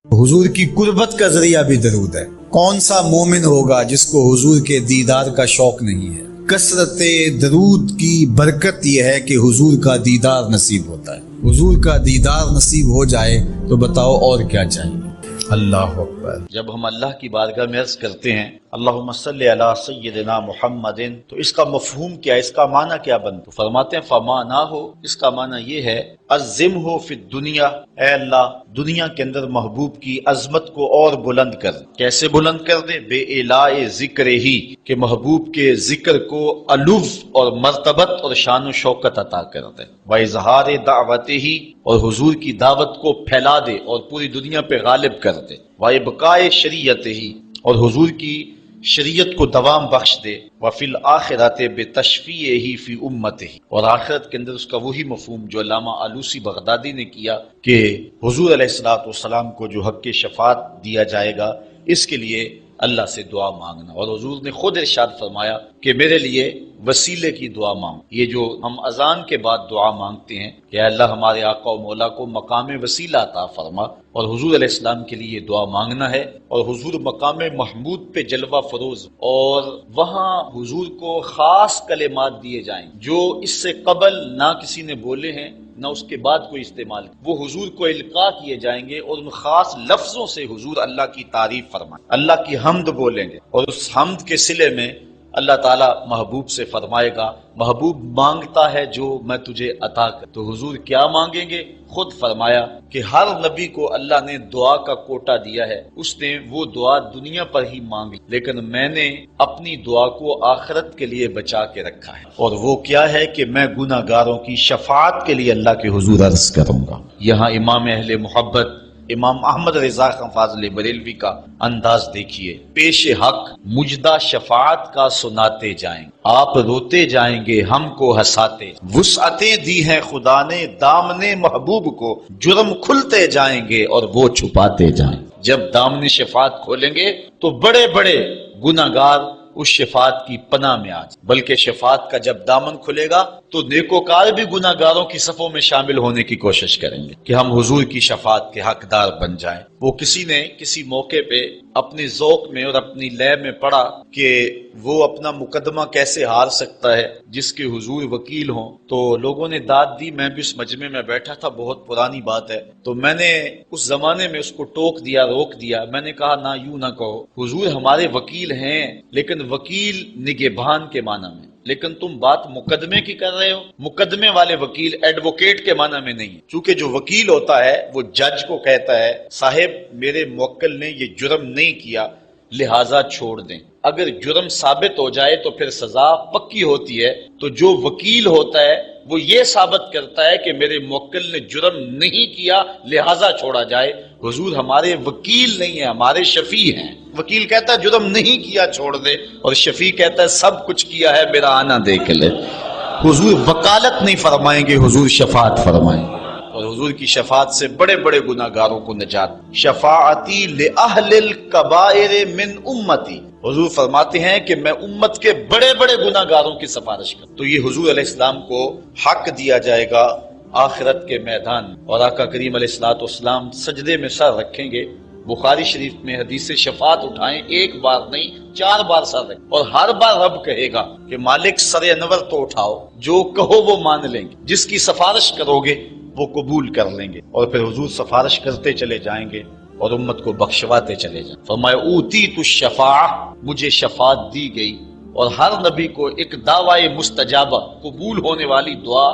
حضور کی قربت کا ذریعہ بھی درود ہے۔ کون سا مومن ہوگا جس کو حضور کے دیدار کا شوق نہیں ہے؟ کثرت درود کی برکت یہ ہے کہ حضور کا دیدار نصیب ہوتا ہے۔ حضور کا دیدار نصیب ہو جائے تو بتاؤ اور کیا چاہیے؟ اللہ اکبر۔ جب ہم اللہ کی بارگاہ میں عرض کرتے ہیں اللہم صلی علی سیدنا محمد، تو اس کا مفہوم کیا ہے، اس کا معنی کیا بنتا ہے؟ فرماتے ہیں فمانا ہو، اس کا معنی یہ ہے عظم ہو فی الدنیا، اے اللہ دنیا کے اندر محبوب کی عظمت کو اور بلند کر۔ کیسے بلند کر دے؟ بے اعلاء ذکر ہی، کہ محبوب کے ذکر کو علو اور مرتبت اور شان و شوکت عطا کر دے، و اظہار دعوت ہی، اور حضور کی دعوت کو پھیلا دے اور پوری دنیا پہ غالب کر دے، و ابقاء شریعت ہی، اور حضور کی شریعت کو دوام بخش دے، وفی الآخرات بتشفیعہ فی امتہ، اور آخرت کے اندر اس کا وہی مفہوم جو علامہ آلوسی بغدادی نے کیا کہ حضور علیہ الصلوۃ والسلام کو جو حق شفاعت دیا جائے گا، اس کے لیے اللہ سے دعا مانگنا۔ اور حضور نے خود ارشاد فرمایا کہ میرے لیے وسیلے کی دعا مانگ۔ یہ جو ہم اذان کے بعد دعا مانگتے ہیں کہ اے اللہ ہمارے آقا و مولا کو مقام وسیلہ عطا فرما، اور حضور علیہ السلام کے لیے یہ دعا مانگنا ہے، اور حضور مقام محمود پہ جلوہ فروز، اور وہاں حضور کو خاص کلمات دیے جائیں جو اس سے قبل نہ کسی نے بولے ہیں نہ اس کے بعد کوئی استعمال، وہ حضور کو القاء کیے جائیں گے، اور ان خاص لفظوں سے حضور اللہ کی تعریف فرمائیں، اللہ کی حمد بولیں گے، اور اس حمد کے صلے میں اللہ تعالیٰ محبوب سے فرمائے گا محبوب مانگتا ہے جو میں تجھے عطا کر۔ تو حضور کیا مانگیں گے؟ خود فرمایا کہ ہر نبی کو اللہ نے دعا کا کوٹا دیا ہے، اس نے وہ دعا دنیا پر ہی مانگی، لیکن میں نے اپنی دعا کو آخرت کے لیے بچا کے رکھا ہے، اور وہ کیا ہے کہ میں گناہ گاروں کی شفاعت کے لیے اللہ کے حضور عرض کروں گا۔ یہاں امام اہل محبت امام احمد رضا خان فاضل بریلوی کا انداز دیکھیے، پیش حق مجدہ شفاعت کا سناتے جائیں، آپ روتے جائیں گے ہم کو ہنساتے، وسعتیں دی ہیں خدا نے دامن محبوب کو، جرم کھلتے جائیں گے اور وہ چھپاتے جائیں۔ جب دامن شفاعت کھولیں گے تو بڑے بڑے گناہ گار اس شفاعت کی پناہ میں آ جائیں، بلکہ شفاعت کا جب دامن کھلے گا تو نیکوکار بھی گناہ گاروں کی صفوں میں شامل ہونے کی کوشش کریں گے کہ ہم حضور کی شفاعت کے حقدار بن جائیں۔ وہ کسی نے کسی موقع پہ اپنی ذوق میں اور اپنی لے میں پڑھا کہ وہ اپنا مقدمہ کیسے ہار سکتا ہے جس کے حضور وکیل ہوں، تو لوگوں نے داد دی، میں بھی اس مجمع میں بیٹھا تھا، بہت پرانی بات ہے، تو میں نے اس زمانے میں اس کو ٹوک دیا، روک دیا، میں نے کہا نہ یوں نہ کہو، حضور ہمارے وکیل ہیں لیکن وکیل نگہبان کے معنی میں، لیکن تم بات مقدمے کی کر رہے ہو، مقدمے والے وکیل ایڈوکیٹ کے معنی میں نہیں، چونکہ جو وکیل ہوتا ہے وہ جج کو کہتا ہے صاحب میرے موکل نے یہ جرم نہیں کیا لہٰذا چھوڑ دیں، اگر جرم ثابت ہو جائے تو پھر سزا پکی ہوتی ہے، تو جو وکیل ہوتا ہے وہ یہ ثابت کرتا ہے کہ میرے موکل نے جرم نہیں کیا لہٰذا چھوڑا جائے۔ حضور ہمارے وکیل نہیں ہیں، ہمارے شفیع ہیں۔ وکیل کہتا ہے جرم نہیں کیا چھوڑ دے، اور شفیع کہتا ہے سب کچھ کیا ہے میرا آنا دیکھ لے۔ حضور وکالت نہیں فرمائیں گے، حضور شفاعت فرمائیں گے، اور حضور کی شفاعت سے بڑے بڑے گناہ گاروں کو نجات۔ شفاعتی لأہل الکبائر من امتی، حضور فرماتے ہیں کہ میں امت کے بڑے بڑے گناہ گاروں کی سفارش کروں۔ تو یہ حضور علیہ السلام کو حق دیا جائے گا آخرت کے میدان، اور آقا کریم علیہ الصلوۃ والسلام سجدے میں سر رکھیں گے۔ بخاری شریف میں حدیث شفاعت اٹھائیں، ایک بار نہیں 4 بار سر رکھیں، اور ہر بار رب کہے گا کہ مالک سر انور تو اٹھاؤ، جو کہو وہ مان لیں گے، جس کی سفارش کرو گے وہ قبول کر لیں گے، اور پھر حضور سفارش کرتے چلے جائیں گے اور امت کو بخشواتے چلے جائیں۔ فرمایا اوتیت الشفاعہ، مجھے شفاعت دی گئی، اور ہر نبی کو ایک دعوی مستجابہ قبول ہونے والی دعا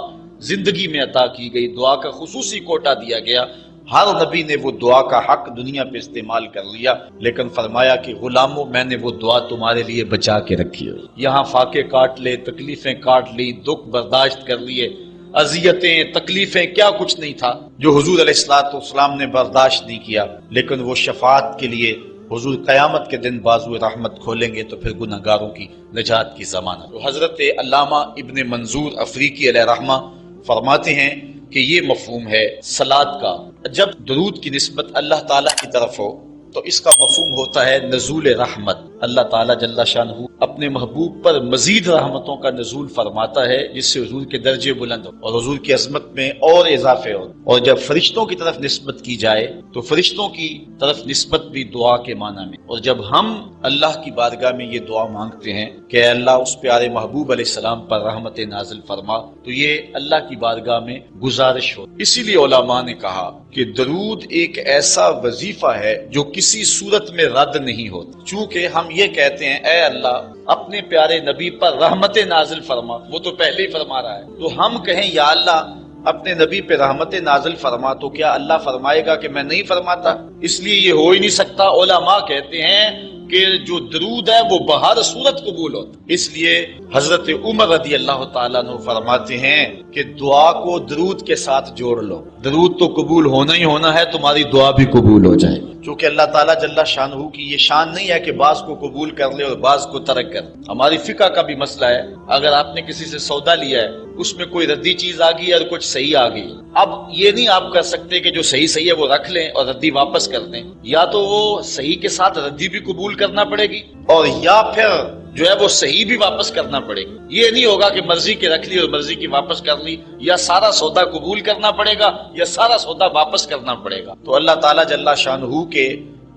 زندگی میں عطا کی گئی، دعا کا خصوصی کوٹا دیا گیا، ہر نبی نے وہ دعا کا حق دنیا پہ استعمال کر لیا، لیکن فرمایا کہ غلاموں میں نے وہ دعا تمہارے لیے بچا کے رکھی ہے۔ یہاں فاقے کاٹ لے، تکلیفیں کاٹ لی، دکھ برداشت کر لیے، اذیتیں تکلیفیں کیا کچھ نہیں تھا جو حضور علیہ الصلوۃ والسلام نے برداشت نہیں کیا، لیکن وہ شفاعت کے لیے حضور قیامت کے دن بازو رحمت کھولیں گے تو پھر گناہ گاروں کی نجات کی ضمانت۔ تو حضرت علامہ ابن منظور افریقی علیہ رحمہ فرماتے ہیں کہ یہ مفہوم ہے صلاۃ کا، جب درود کی نسبت اللہ تعالیٰ کی طرف ہو تو اس کا مفہوم ہوتا ہے نزول رحمت، اللہ تعالیٰ جل شانہ اپنے محبوب پر مزید رحمتوں کا نزول فرماتا ہے جس سے حضور کے درجے بلند ہو اور حضور کی عظمت میں اور اضافے ہو. اور جب فرشتوں کی طرف نسبت کی جائے تو فرشتوں کی طرف نسبت بھی دعا کے معنی میں. اور جب ہم اللہ کی بارگاہ میں یہ دعا مانگتے ہیں کہ اے اللہ اس پیارے محبوب علیہ السلام پر رحمت نازل فرما، تو یہ اللہ کی بارگاہ میں گزارش ہو. اسی لیے علماء نے کہا کہ درود ایک ایسا وظیفہ ہے جو کسی صورت میں رد نہیں ہوتا. چونکہ ہم یہ کہتے ہیں اے اللہ اپنے پیارے نبی پر رحمت نازل فرما، وہ تو پہلے ہی فرما رہا ہے، تو ہم کہیں یا اللہ اپنے نبی پہ رحمت نازل فرما، تو کیا اللہ فرمائے گا کہ میں نہیں فرماتا؟ اس لیے یہ ہو ہی نہیں سکتا. علماء کہتے ہیں کہ جو درود ہے وہ بہر صورت قبول ہوتا. اس لیے حضرت عمر رضی اللہ تعالیٰ عنہ فرماتے ہیں کہ دعا کو درود کے ساتھ جوڑ لو، درود تو قبول ہونا ہی ہونا ہے، تمہاری دعا بھی قبول ہو جائے. چونکہ اللہ تعالیٰ جل شانہ کی یہ شان نہیں ہے کہ بعض کو قبول کر لے اور بعض کو ترک کر. ہماری فقہ کا بھی مسئلہ ہے، اگر آپ نے کسی سے سودا لیا ہے، اس میں کوئی ردی چیز آ گئی اور کچھ صحیح آ گئی، اب یہ نہیں آپ کر سکتے کہ جو صحیح ہے وہ رکھ لیں اور ردی واپس کر دیں. یا تو وہ صحیح کے ساتھ ردی بھی قبول کرنا پڑے گی اور یا پھر جو ہے وہ صحیح بھی واپس کرنا پڑے گی. یہ نہیں ہوگا کہ مرضی کی رکھ لی اور مرضی کی واپس کر لی، یا سارا سودا قبول کرنا پڑے گا یا سارا سودا واپس کرنا پڑے گا. تو اللہ تعالیٰ جل شانہ کے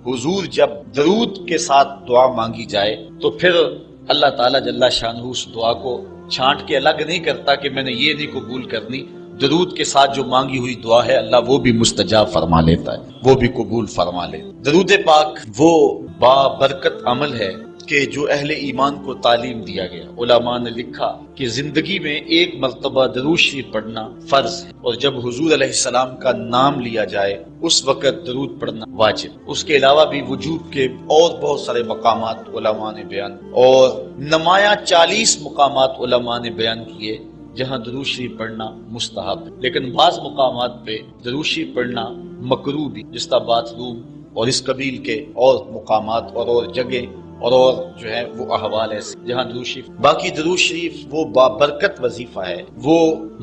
حضور جب درود کے ساتھ دعا مانگی جائے تو پھر اللہ تعالیٰ جل شانہ اس دعا کو چھانٹ کے الگ نہیں کرتا کہ میں نے یہ نہیں قبول کرنی. درود کے ساتھ جو مانگی ہوئی دعا ہے اللہ وہ بھی مستجاب فرما لیتا ہے، وہ بھی قبول فرما لیتا. درود پاک وہ بابرکت عمل ہے کہ جو اہل ایمان کو تعلیم دیا گیا. علماء نے لکھا کہ زندگی میں ایک مرتبہ درود شریف پڑھنا فرض ہے، اور جب حضور علیہ السلام کا نام لیا جائے اس وقت درود پڑھنا واجب. اس کے علاوہ بھی وجوب کے اور بہت سارے مقامات علماء نے بیان، اور نمایاں 40 مقامات علماء نے بیان کیے جہاں درود شریف پڑھنا مستحب ہے. لیکن بعض مقامات پہ درود شریف پڑھنا مکروہ بھی، جس طرح باتھ روم اور اس قبیل کے اور مقامات اور جگہ اور جو ہے وہ احوال ایسے جہاں درود شریف. باقی درود شریف وہ بابرکت وظیفہ ہے، وہ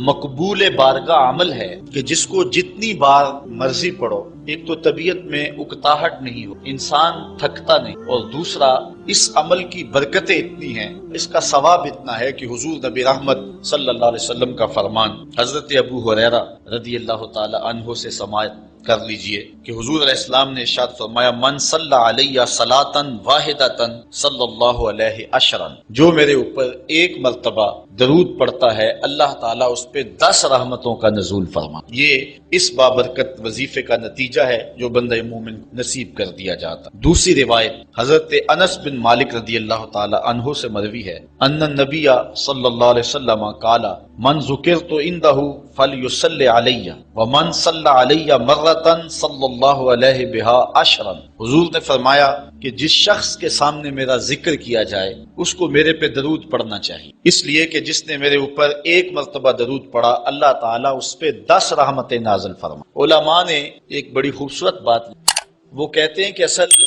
مقبول بارگاہ عمل ہے کہ جس کو جتنی بار مرضی پڑھو، ایک تو طبیعت میں اکتاہٹ نہیں ہو، انسان تھکتا نہیں، اور دوسرا اس عمل کی برکتیں اتنی ہیں، اس کا ثواب اتنا ہے کہ حضور نبی رحمت صلی اللہ علیہ وسلم کا فرمان حضرت ابو ہریرہ رضی اللہ تعالی عنہ سے سماعت کر لیجئے کہ حضور علیہ السلام نے ارشاد فرمایا من صلی علیہ صلاۃ واحدۃ صلی اللہ علیہ عشرا، جو میرے اوپر ایک مرتبہ درود پڑھتا ہے اللہ تعالیٰ اس پہ 10 رحمتوں کا نزول فرما. یہ اس بابرکت وظیفے کا نتیجہ ہے جو بندہ مومن نصیب کر دیا جاتا. دوسری روایت حضرت انس بن مالک رضی اللہ تعالی عنہ سے مروی ہے ان النبی صلی اللہ علیہ وسلم قال من ذکرت عنده فلیصلی علیہ ومن صلی علیہ مرۃ صلی اللہ علیہ بها عشرا. حضور نے فرمایا کہ جس شخص کے سامنے میرا ذکر کیا جائے اس کو میرے پہ درود پڑھنا چاہیے، اس لیے کہ جس نے میرے اوپر ایک مرتبہ درود پڑھا اللہ تعالیٰ اس پہ 10 رحمتیں نازل فرما. علماء نے ایک بڑی خوبصورت بات، وہ کہتے ہیں کہ اصل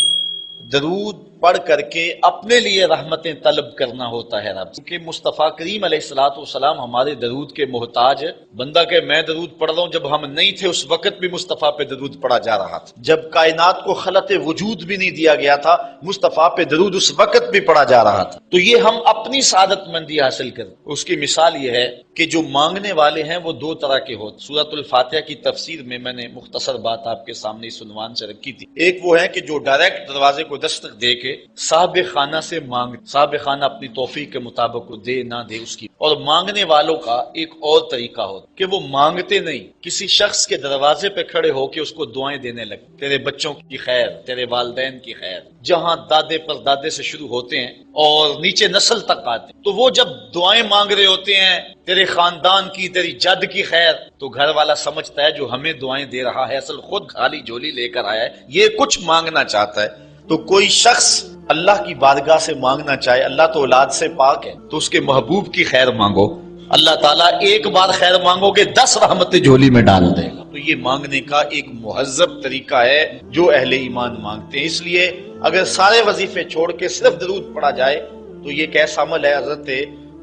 درود پڑھ کر کے اپنے لیے رحمتیں طلب کرنا ہوتا ہے رب، کیونکہ مصطفیٰ کریم علیہ الصلوۃ والسلام ہمارے درود کے محتاج ہے. بندہ کہ میں درود پڑھ رہا ہوں، جب ہم نہیں تھے اس وقت بھی مصطفیٰ پہ درود پڑھا جا رہا تھا. جب کائنات کو خلق وجود بھی نہیں دیا گیا تھا مصطفیٰ پہ درود اس وقت بھی پڑھا جا رہا تھا. تو یہ ہم اپنی سعادت مندی حاصل کریں. اس کی مثال یہ ہے کہ جو مانگنے والے ہیں وہ 2 طرح کے ہوتے. سورۃ الفاتحہ کی تفسیر میں نے مختصر بات آپ کے سامنے اس عنوان سے رکھی تھی. ایک وہ ہے کہ جو ڈائریکٹ دروازے کو دستک دے کے صاحب خانہ سے مانگ، صاحب خانہ اپنی توفیق کے مطابق کو دے نہ دے اس کی. اور مانگنے والوں کا ایک اور طریقہ ہوتا کہ وہ مانگتے نہیں، کسی شخص کے دروازے پہ کھڑے ہو کے اس کو دعائیں دینے لگے، تیرے بچوں کی خیر، تیرے والدین کی خیر، جہاں دادے پر دادے سے شروع ہوتے ہیں اور نیچے نسل تک آتے ہیں. تو وہ جب دعائیں مانگ رہے ہوتے ہیں تیرے خاندان کی، تیری جد کی خیر، تو گھر والا سمجھتا ہے جو ہمیں دعائیں دے رہا ہے اصل خود خالی جھولی لے کر آیا ہے، یہ کچھ مانگنا چاہتا ہے. تو کوئی شخص اللہ کی بارگاہ سے مانگنا چاہے، اللہ تو اولاد سے پاک ہے، تو اس کے محبوب کی خیر مانگو، اللہ تعالیٰ ایک بار خیر مانگو گے 10 رحمتیں جھولی میں ڈال دے گا. تو یہ مانگنے کا ایک مہذب طریقہ ہے جو اہل ایمان مانگتے ہیں. اس لیے اگر سارے وظیفے چھوڑ کے صرف درود پڑھا جائے تو یہ کیسا عمل ہے. حضرت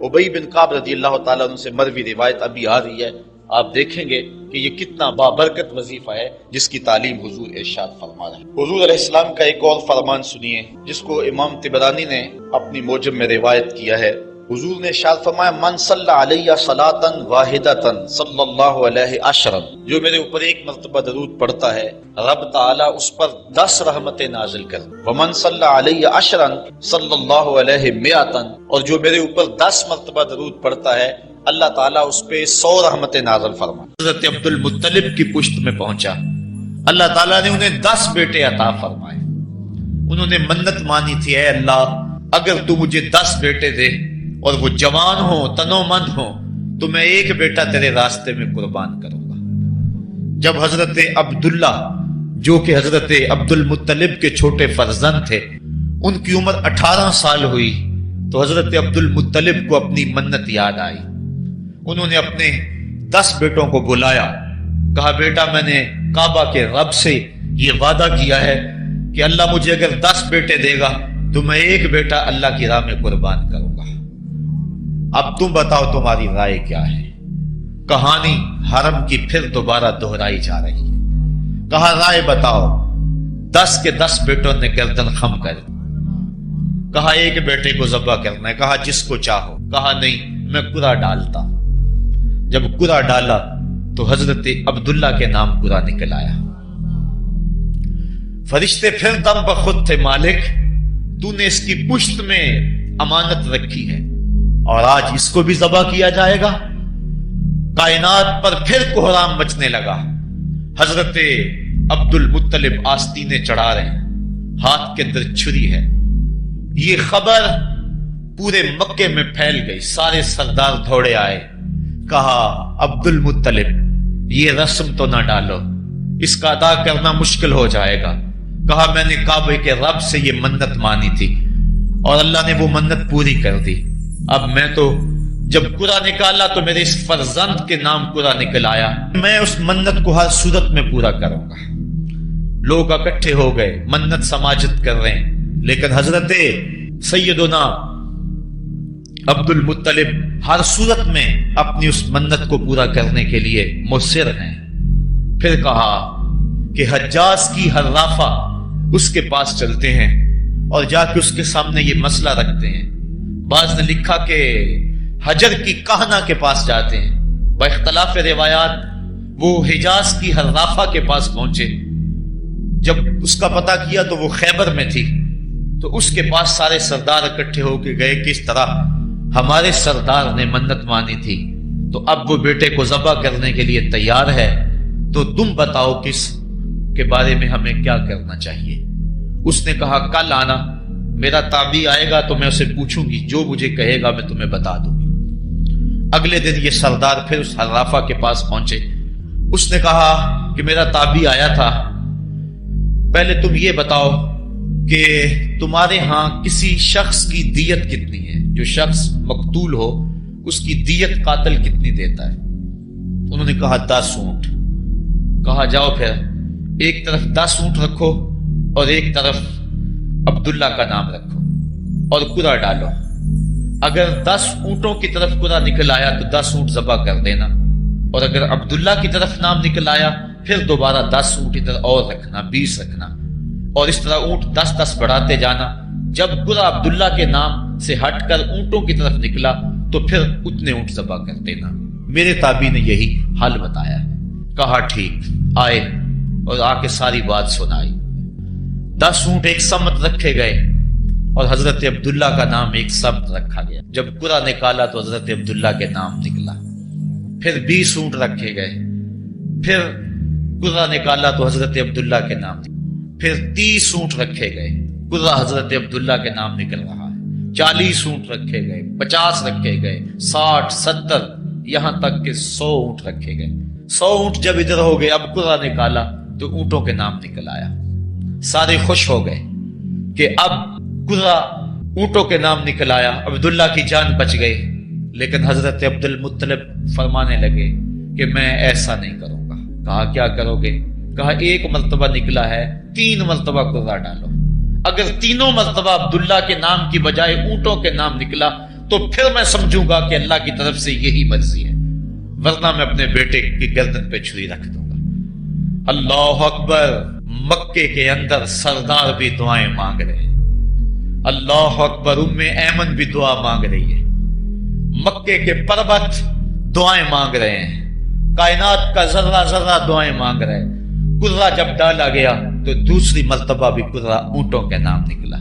ابی بن کعب رضی اللہ تعالیٰ عنہ سے مروی روایت ابھی آ رہی ہے آپ دیکھیں گے کہ یہ کتنا بابرکت وظیفہ ہے جس کی تعلیم حضور ارشاد فرما رہے ہیں۔ حضور علیہ السلام کا ایک اور فرمان سنیے جس کو امام طبرانی نے اپنی موجم میں روایت کیا ہے۔ حضور نے ارشاد فرمایا من صلی علیہ صلاۃ واحدۃ صلی اللہ علیہ عشرا، جو میرے اوپر ایک مرتبہ درود پڑھتا ہے رب تعالیٰ اس پر 10 رحمتیں نازل کر، ومن صلی علیہ عشرا صلی اللہ علیہ مئۃ، اور جو میرے اوپر 10 مرتبہ درود پڑھتا ہے اللہ تعالیٰ اس پہ 100 رحمتیں نازل فرما۔ حضرت عبد المطلب کی پشت میں پہنچا، اللہ تعالیٰ نے انہیں 10 بیٹے عطا فرمائے۔ انہوں نے منت مانی تھی، اے اللہ اگر تو مجھے 10 بیٹے دے اور وہ جوان ہوں تنو مند ہوں تو میں ایک بیٹا تیرے راستے میں قربان کروں گا۔ جب حضرت عبداللہ جو کہ حضرت عبد المطلب کے چھوٹے فرزند تھے ان کی عمر 18 سال ہوئی تو حضرت عبد المطلب کو اپنی منت یاد آئی۔ انہوں نے اپنے 10 بیٹوں کو بلایا، کہا بیٹا میں نے کعبہ کے رب سے یہ وعدہ کیا ہے کہ اللہ مجھے اگر 10 بیٹے دے گا تو میں ایک بیٹا اللہ کی راہ میں قربان کروں گا۔ اب تم بتاؤ تمہاری رائے کیا ہے؟ کہانی حرم کی پھر دوبارہ دہرائی جا رہی ہے۔ کہا رائے بتاؤ۔ 10 کے 10 بیٹوں نے گردن خم کر دی۔ کہا ایک بیٹے کو ذبح کرنا ہے، کہا جس کو چاہو، کہا نہیں میں قرعہ ڈالتا۔ جب قرعہ ڈالا تو حضرت عبداللہ کے نام قرعہ نکل آیا۔ فرشتے پھر دم بخود تھے، مالک تو نے اس کی پشت میں امانت رکھی ہے اور آج اس کو بھی ذبح کیا جائے گا۔ کائنات پر پھر کوہرام مچنے لگا۔ حضرت عبد المطلب آستینے چڑھا رہے ہیں، ہاتھ کے اندر چھری ہے۔ یہ خبر پورے مکے میں پھیل گئی، سارے سردار دوڑے آئے۔ کہا عبد المطلب یہ رسم تو نہ ڈالو، اس کا ادا کرنا مشکل ہو جائے گا۔ کہا میں نے کعبے کے رب سے یہ منت مانی تھی اور اللہ نے وہ منت پوری کر دی۔ اب میں تو جب قرعہ نکالا تو میرے اس فرزند کے نام قرعہ نکل آیا، میں اس منت کو ہر صورت میں پورا کروں گا۔ لوگ اکٹھے ہو گئے، منت سماجت کر رہے ہیں، لیکن حضرت سیدنا عبد المطلب ہر صورت میں اپنی اس منت کو پورا کرنے کے لیے مصر ہیں۔ پھر کہا کہ حجاز کی حرافہ اس کے پاس چلتے ہیں اور جا کے اس کے سامنے یہ مسئلہ رکھتے ہیں۔ بعض نے لکھا کہ حجر کی کہنا کے پاس جاتے ہیں۔ با اختلاف روایات وہ حجاز کی حرافہ کے پاس پہنچے۔ جب اس کا پتہ کیا تو وہ خیبر میں تھی، تو اس کے پاس سارے سردار اکٹھے ہو کے گئے، کس طرح ہمارے سردار نے منت مانی تھی تو اب وہ بیٹے کو ذبح کرنے کے لیے تیار ہے، تو تم بتاؤ کس کے بارے میں ہمیں کیا کرنا چاہیے۔ اس نے کہا کل آنا، میرا تابعی آئے گا تو میں اسے پوچھوں گی، جو مجھے کہے گا میں تمہیں بتا دوں گی۔ اگلے دن یہ سردار پھر اس حرافہ کے پاس پہنچے۔ اس نے کہا کہ میرا تابعی آیا تھا، پہلے تم یہ بتاؤ کہ تمہارے ہاں کسی شخص کی دیت کتنی ہے، جو شخص مقتول ہو اس کی دیت قاتل کتنی دیتا ہے؟ انہوں نے کہا 10 اونٹ۔ کہا جاؤ پھر ایک طرف 10 اونٹ رکھو اور ایک طرف عبداللہ کا نام رکھو اور قرعہ ڈالو۔ اگر 10 اونٹوں کی طرف قرعہ نکل آیا تو 10 اونٹ ذبح کر دینا، اور اگر عبداللہ کی طرف نام نکل آیا پھر دوبارہ 10 اونٹ ادھر اور رکھنا، 20 رکھنا، اور اس طرح اونٹ 10-10 بڑھاتے جانا۔ جب قرعہ عبداللہ کے نام سے ہٹ کر اونٹوں کی طرف نکلا تو پھر اتنے اونٹ ذبح کر دینا۔ میرے تابعی نے یہی حل بتایا ہے۔ کہا ٹھیک، آئے اور آ کے ساری بات سنائی۔ 10 اونٹ ایک سمت رکھے گئے اور حضرت عبداللہ کا نام ایک سمت رکھا گیا۔ جب قرعہ نکالا تو حضرت عبداللہ کے نام نکلا۔ پھر 20 اونٹ رکھے گئے، پھر قرعہ نکالا تو حضرت عبداللہ کے نام نکلا۔ پھر 30 اونٹ رکھے گئے، قرعہ حضرت عبداللہ کے نام نکل رہا ہے۔ 40 اونٹ رکھے گئے، 50 رکھے گئے، 60، 70، یہاں تک کہ 100 اونٹ رکھے گئے۔ 100 اونٹ جب ادھر ہو گئے، اب قرعہ نکالا تو اونٹوں کے نام نکل آیا۔ سارے خوش ہو گئے کہ اب قرعہ اونٹوں کے نام نکل آیا، عبداللہ کی جان بچ گئی۔ لیکن حضرت عبد المطلب فرمانے لگے کہ میں ایسا نہیں کروں گا۔ کہا کیا کرو گے؟ کہا ایک مرتبہ نکلا ہے، 3 مرتبہ قرعہ ڈالو۔ اگر تینوں مرتبہ عبداللہ کے نام کی بجائے اونٹوں کے نام نکلا تو پھر میں سمجھوں گا کہ اللہ کی طرف سے یہی مرضی ہے، ورنہ میں اپنے بیٹے کی گردن پہ چھری رکھ دوں گا۔ اللہ اکبر، مکے کے اندر سردار بھی دعائیں مانگ رہے ہیں۔ اللہ اکبر، ام ایمن بھی دعا مانگ رہی ہے، مکے کے پربت دعائیں مانگ رہے ہیں، کائنات کا ذرہ ذرہ دعائیں مانگ رہے ہیں۔ قرہ جب ڈالا گیا تو دوسری مرتبہ بھی قرہ اونٹوں کے نام نکلا۔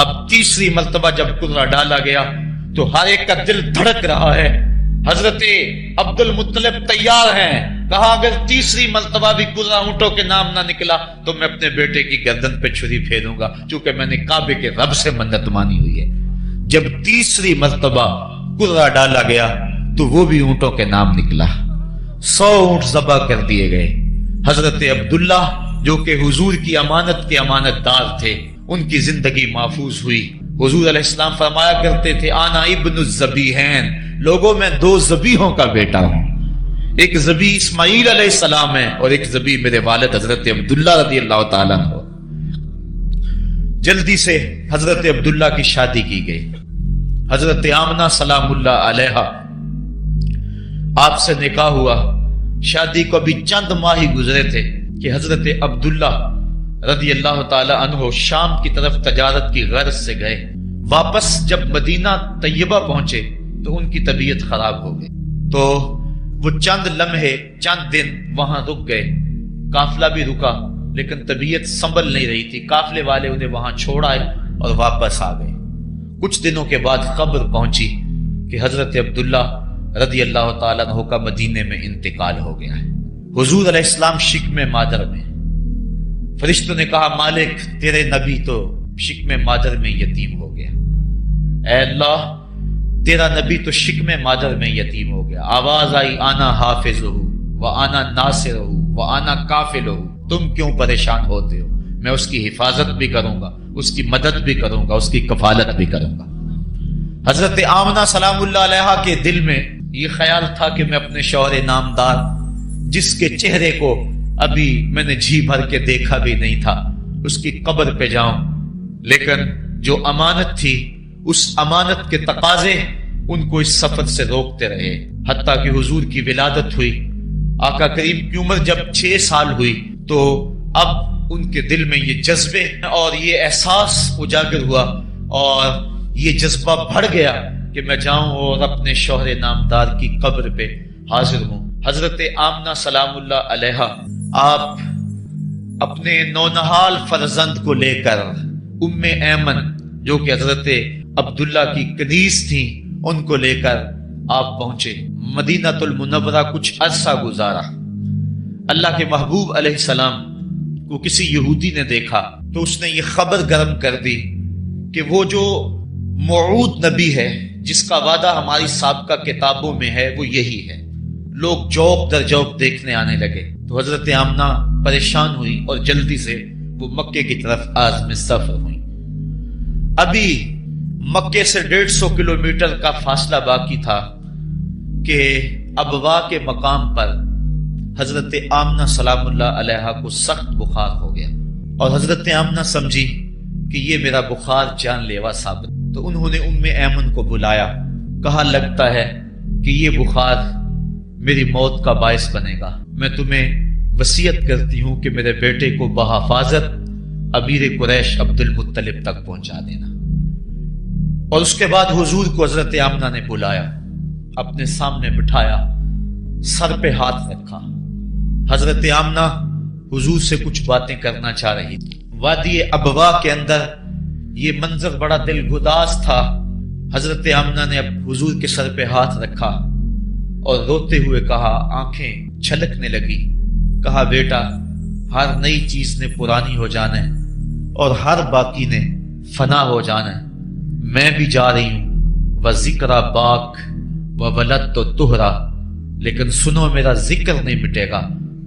اب تیسری مرتبہ جب قرہ ڈالا گیا تو ہر ایک کا دل دھڑک رہا ہے۔ حضرت عبد المطلب تیار ہیں، کہا اگر تیسری مرتبہ بھی قرہ اونٹوں کے نام نہ نکلا تو میں اپنے بیٹے کی گردن پہ چھری پھیروں گا، چونکہ میں نے کعبے کے رب سے منت مانی ہوئی ہے۔ جب تیسری مرتبہ قرہ ڈالا گیا تو وہ بھی اونٹوں کے نام نکلا، 100 اونٹ ذبح کر دیے گئے۔ حضرت عبداللہ جو کہ حضور کی امانت کے امانت دار تھے، ان کی زندگی محفوظ ہوئی۔ حضور علیہ السلام فرمایا کرتے تھے انا ابن الذبیحین، لوگوں میں 2 ذبیحوں کا بیٹا ہوں، ایک ذبیح اسماعیل علیہ السلام ہے اور ایک ذبیح میرے والد حضرت عبداللہ رضی اللہ تعالیٰ عنہ۔ جلدی سے حضرت عبداللہ کی شادی کی گئی۔ حضرت آمنہ سلام اللہ علیہا آپ سے نکاح ہوا، شادی کو ابھی چند ماہ ہی گزرے تھے کہ حضرت عبداللہ رضی اللہ تعالی عنہ شام کی طرف تجارت کی غرض سے گئے۔ واپس جب مدینہ طیبہ پہنچے تو ان کی طبیعت خراب ہو گئی، تو وہ چند لمحے چند دن وہاں رک گئے۔ قافلہ بھی رکا لیکن طبیعت سنبھل نہیں رہی تھی، قافلے والے انہیں وہاں چھوڑ آئے اور واپس آ گئے۔ کچھ دنوں کے بعد خبر پہنچی کہ حضرت عبداللہ رضی اللہ تعالیٰ عنہ کا مدینے میں انتقال ہو گیا ہے۔ حضور علیہ السلام شکم مادر میں، فرشتوں نے کہا مالک تیرے نبی تو شکم مادر میں یتیم ہو گیا، اے اللہ تیرا نبی تو شکم مادر میں یتیم ہو گیا۔ آواز آئی آنا حافظہ و آنا ناصرہ و آنا کافلہ، تم کیوں پریشان ہوتے ہو، میں اس کی حفاظت بھی کروں گا، اس کی مدد بھی کروں گا، اس کی کفالت بھی کروں گا۔ حضرت آمنہ سلام اللہ علیہا کے دل میں یہ خیال تھا کہ میں اپنے شوہر نامدار جس کے چہرے کو ابھی میں نے جی بھر کے دیکھا بھی نہیں تھا اس کی قبر پہ جاؤں، لیکن جو امانت تھی اس امانت کے تقاضے ان کو اس سفر سے روکتے رہے، حتیٰ کہ حضور کی ولادت ہوئی۔ آقا کریم کی عمر جب 6 سال ہوئی تو اب ان کے دل میں یہ جذبے اور یہ احساس اجاگر ہوا اور یہ جذبہ بڑھ گیا کہ میں جاؤں اور اپنے شوہر نامدار کی قبر پہ حاضر ہوں۔ حضرت آمنہ سلام اللہ علیہا آپ اپنے نونہال فرزند کو لے کر ام ایمن جو کہ حضرت عبداللہ کی کنیز تھی ان کو لے کر آپ پہنچے مدینہ المنورہ۔ کچھ عرصہ گزارا، اللہ کے محبوب علیہ السلام کو کسی یہودی نے دیکھا تو اس نے یہ خبر گرم کر دی کہ وہ جو موعود نبی ہے جس کا وعدہ ہماری سابقہ کتابوں میں ہے وہ یہی ہے۔ لوگ جوق در جوق دیکھنے آنے لگے تو حضرت آمنہ پریشان ہوئی اور جلدی سے وہ مکے کی طرف عازم سفر ہوئی۔ ابھی مکے سے 150 کلومیٹر کا فاصلہ باقی تھا کہ ابوا کے مقام پر حضرت آمنہ سلام اللہ علیہا کو سخت بخار ہو گیا اور حضرت آمنہ سمجھی کہ یہ میرا بخار جان لیوا ثابت، تو انہوں نے ام ایمن کو بلایا، کہا لگتا ہے کہ یہ بخار میری موت کا باعث بنے گا، میں تمہیں وصیت کرتی ہوں کہ میرے بیٹے کو بحفاظت امیر قریش عبد المطلب تک پہنچا دینا۔ اور اس کے بعد حضور کو حضرت آمنہ نے بلایا، اپنے سامنے بٹھایا، سر پہ ہاتھ رکھا۔ حضرت آمنہ حضور سے کچھ باتیں کرنا چاہ رہی تھی۔ وادی ابوا کے اندر یہ منظر بڑا دل گداز تھا۔ حضرت آمنہ نے اب حضور کے سر پہ ہاتھ رکھا اور روتے ہوئے کہا، آنکھیں چھلکنے لگی، کہا بیٹا ہر نئی چیز نے پرانی ہو جانا ہے اور ہر باقی نے فنا ہو جانا ہے، میں بھی جا رہی ہوں، وذکر باک وولدت طہرا، لیکن سنو میرا ذکر نہیں مٹے گا،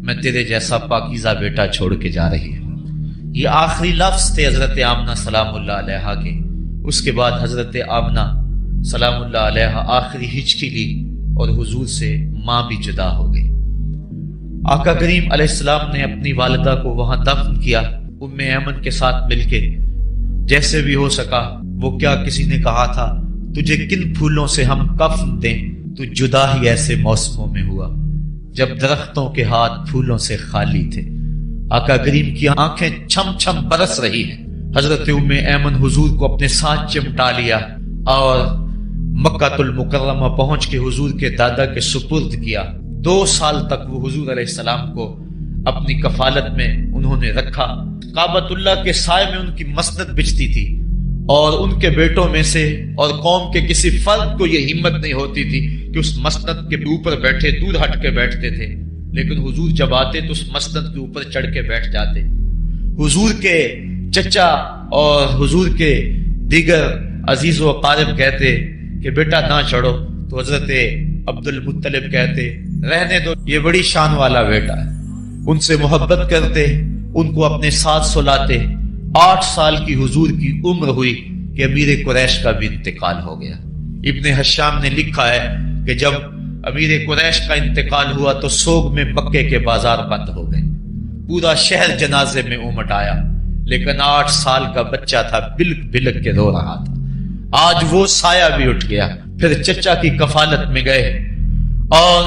میں تیرے جیسا پاکیزہ بیٹا چھوڑ کے جا رہی ہوں۔ یہ آخری لفظ تھے حضرت آمنہ سلام اللہ علیہا کے۔ اس کے بعد حضرت آمنہ سلام اللہ علیہا آخری ہچکی لی اور حضور سے ماں بھی جدا ہو گئی۔ آقا کریم علیہ السلام نے اپنی والدہ کو وہاں دفن کیا ام ایمن کے ساتھ مل کے، جیسے بھی ہو سکا۔ وہ کیا کسی نے کہا تھا تجھے کن پھولوں سے ہم کفن دیں، تو جدا ہی ایسے موسموں میں ہوا جب درختوں کے ہاتھ پھولوں سے خالی تھے۔ آقا کریم کی آنکھیں چھم چھم برس رہی ہیں۔ حضرت ام ایمن حضور کو اپنے ساتھ چمٹا لیا اور مکہ المکرمہ پہنچ کے حضور کے دادا کے سپرد کیا۔ 2 سال تک وہ حضور علیہ السلام کو اپنی کفالت میں انہوں نے رکھا۔ کعبۃ اللہ کے سائے میں ان کی مسند بچتی تھی اور ان کے بیٹوں میں سے اور قوم کے کسی فرد کو یہ ہمت نہیں ہوتی تھی کہ اس مسند کے اوپر بیٹھے، دور ہٹ کے بیٹھتے تھے، لیکن حضور جب آتے تو اس مسند کے اوپر چڑھ کے بیٹھ جاتے۔ حضور کے چچا اور حضور کے دیگر عزیز و اقارب کہتے کہ بیٹا نہ چڑھو، تو حضرت عبد المطلب کہتے رہنے دو، یہ بڑی شان والا بیٹا ہے۔ ان سے محبت کرتے، ان کو اپنے ساتھ سلاتے۔ 8 سال کی حضور کی عمر ہوئی کہ امیر قریش کا بھی انتقال ہو گیا۔ ابن حشام نے لکھا ہے کہ جب امیر قریش کا انتقال ہوا تو سوگ میں مکے کے بازار بند ہو گئے، پورا شہر جنازے میں امٹ آیا، لیکن 8 سال کا بچہ تھا، بلک بلک کے رو رہا تھا۔ آج وہ سایہ بھی اٹھ گیا۔ پھر چچا کی کفالت میں گئے اور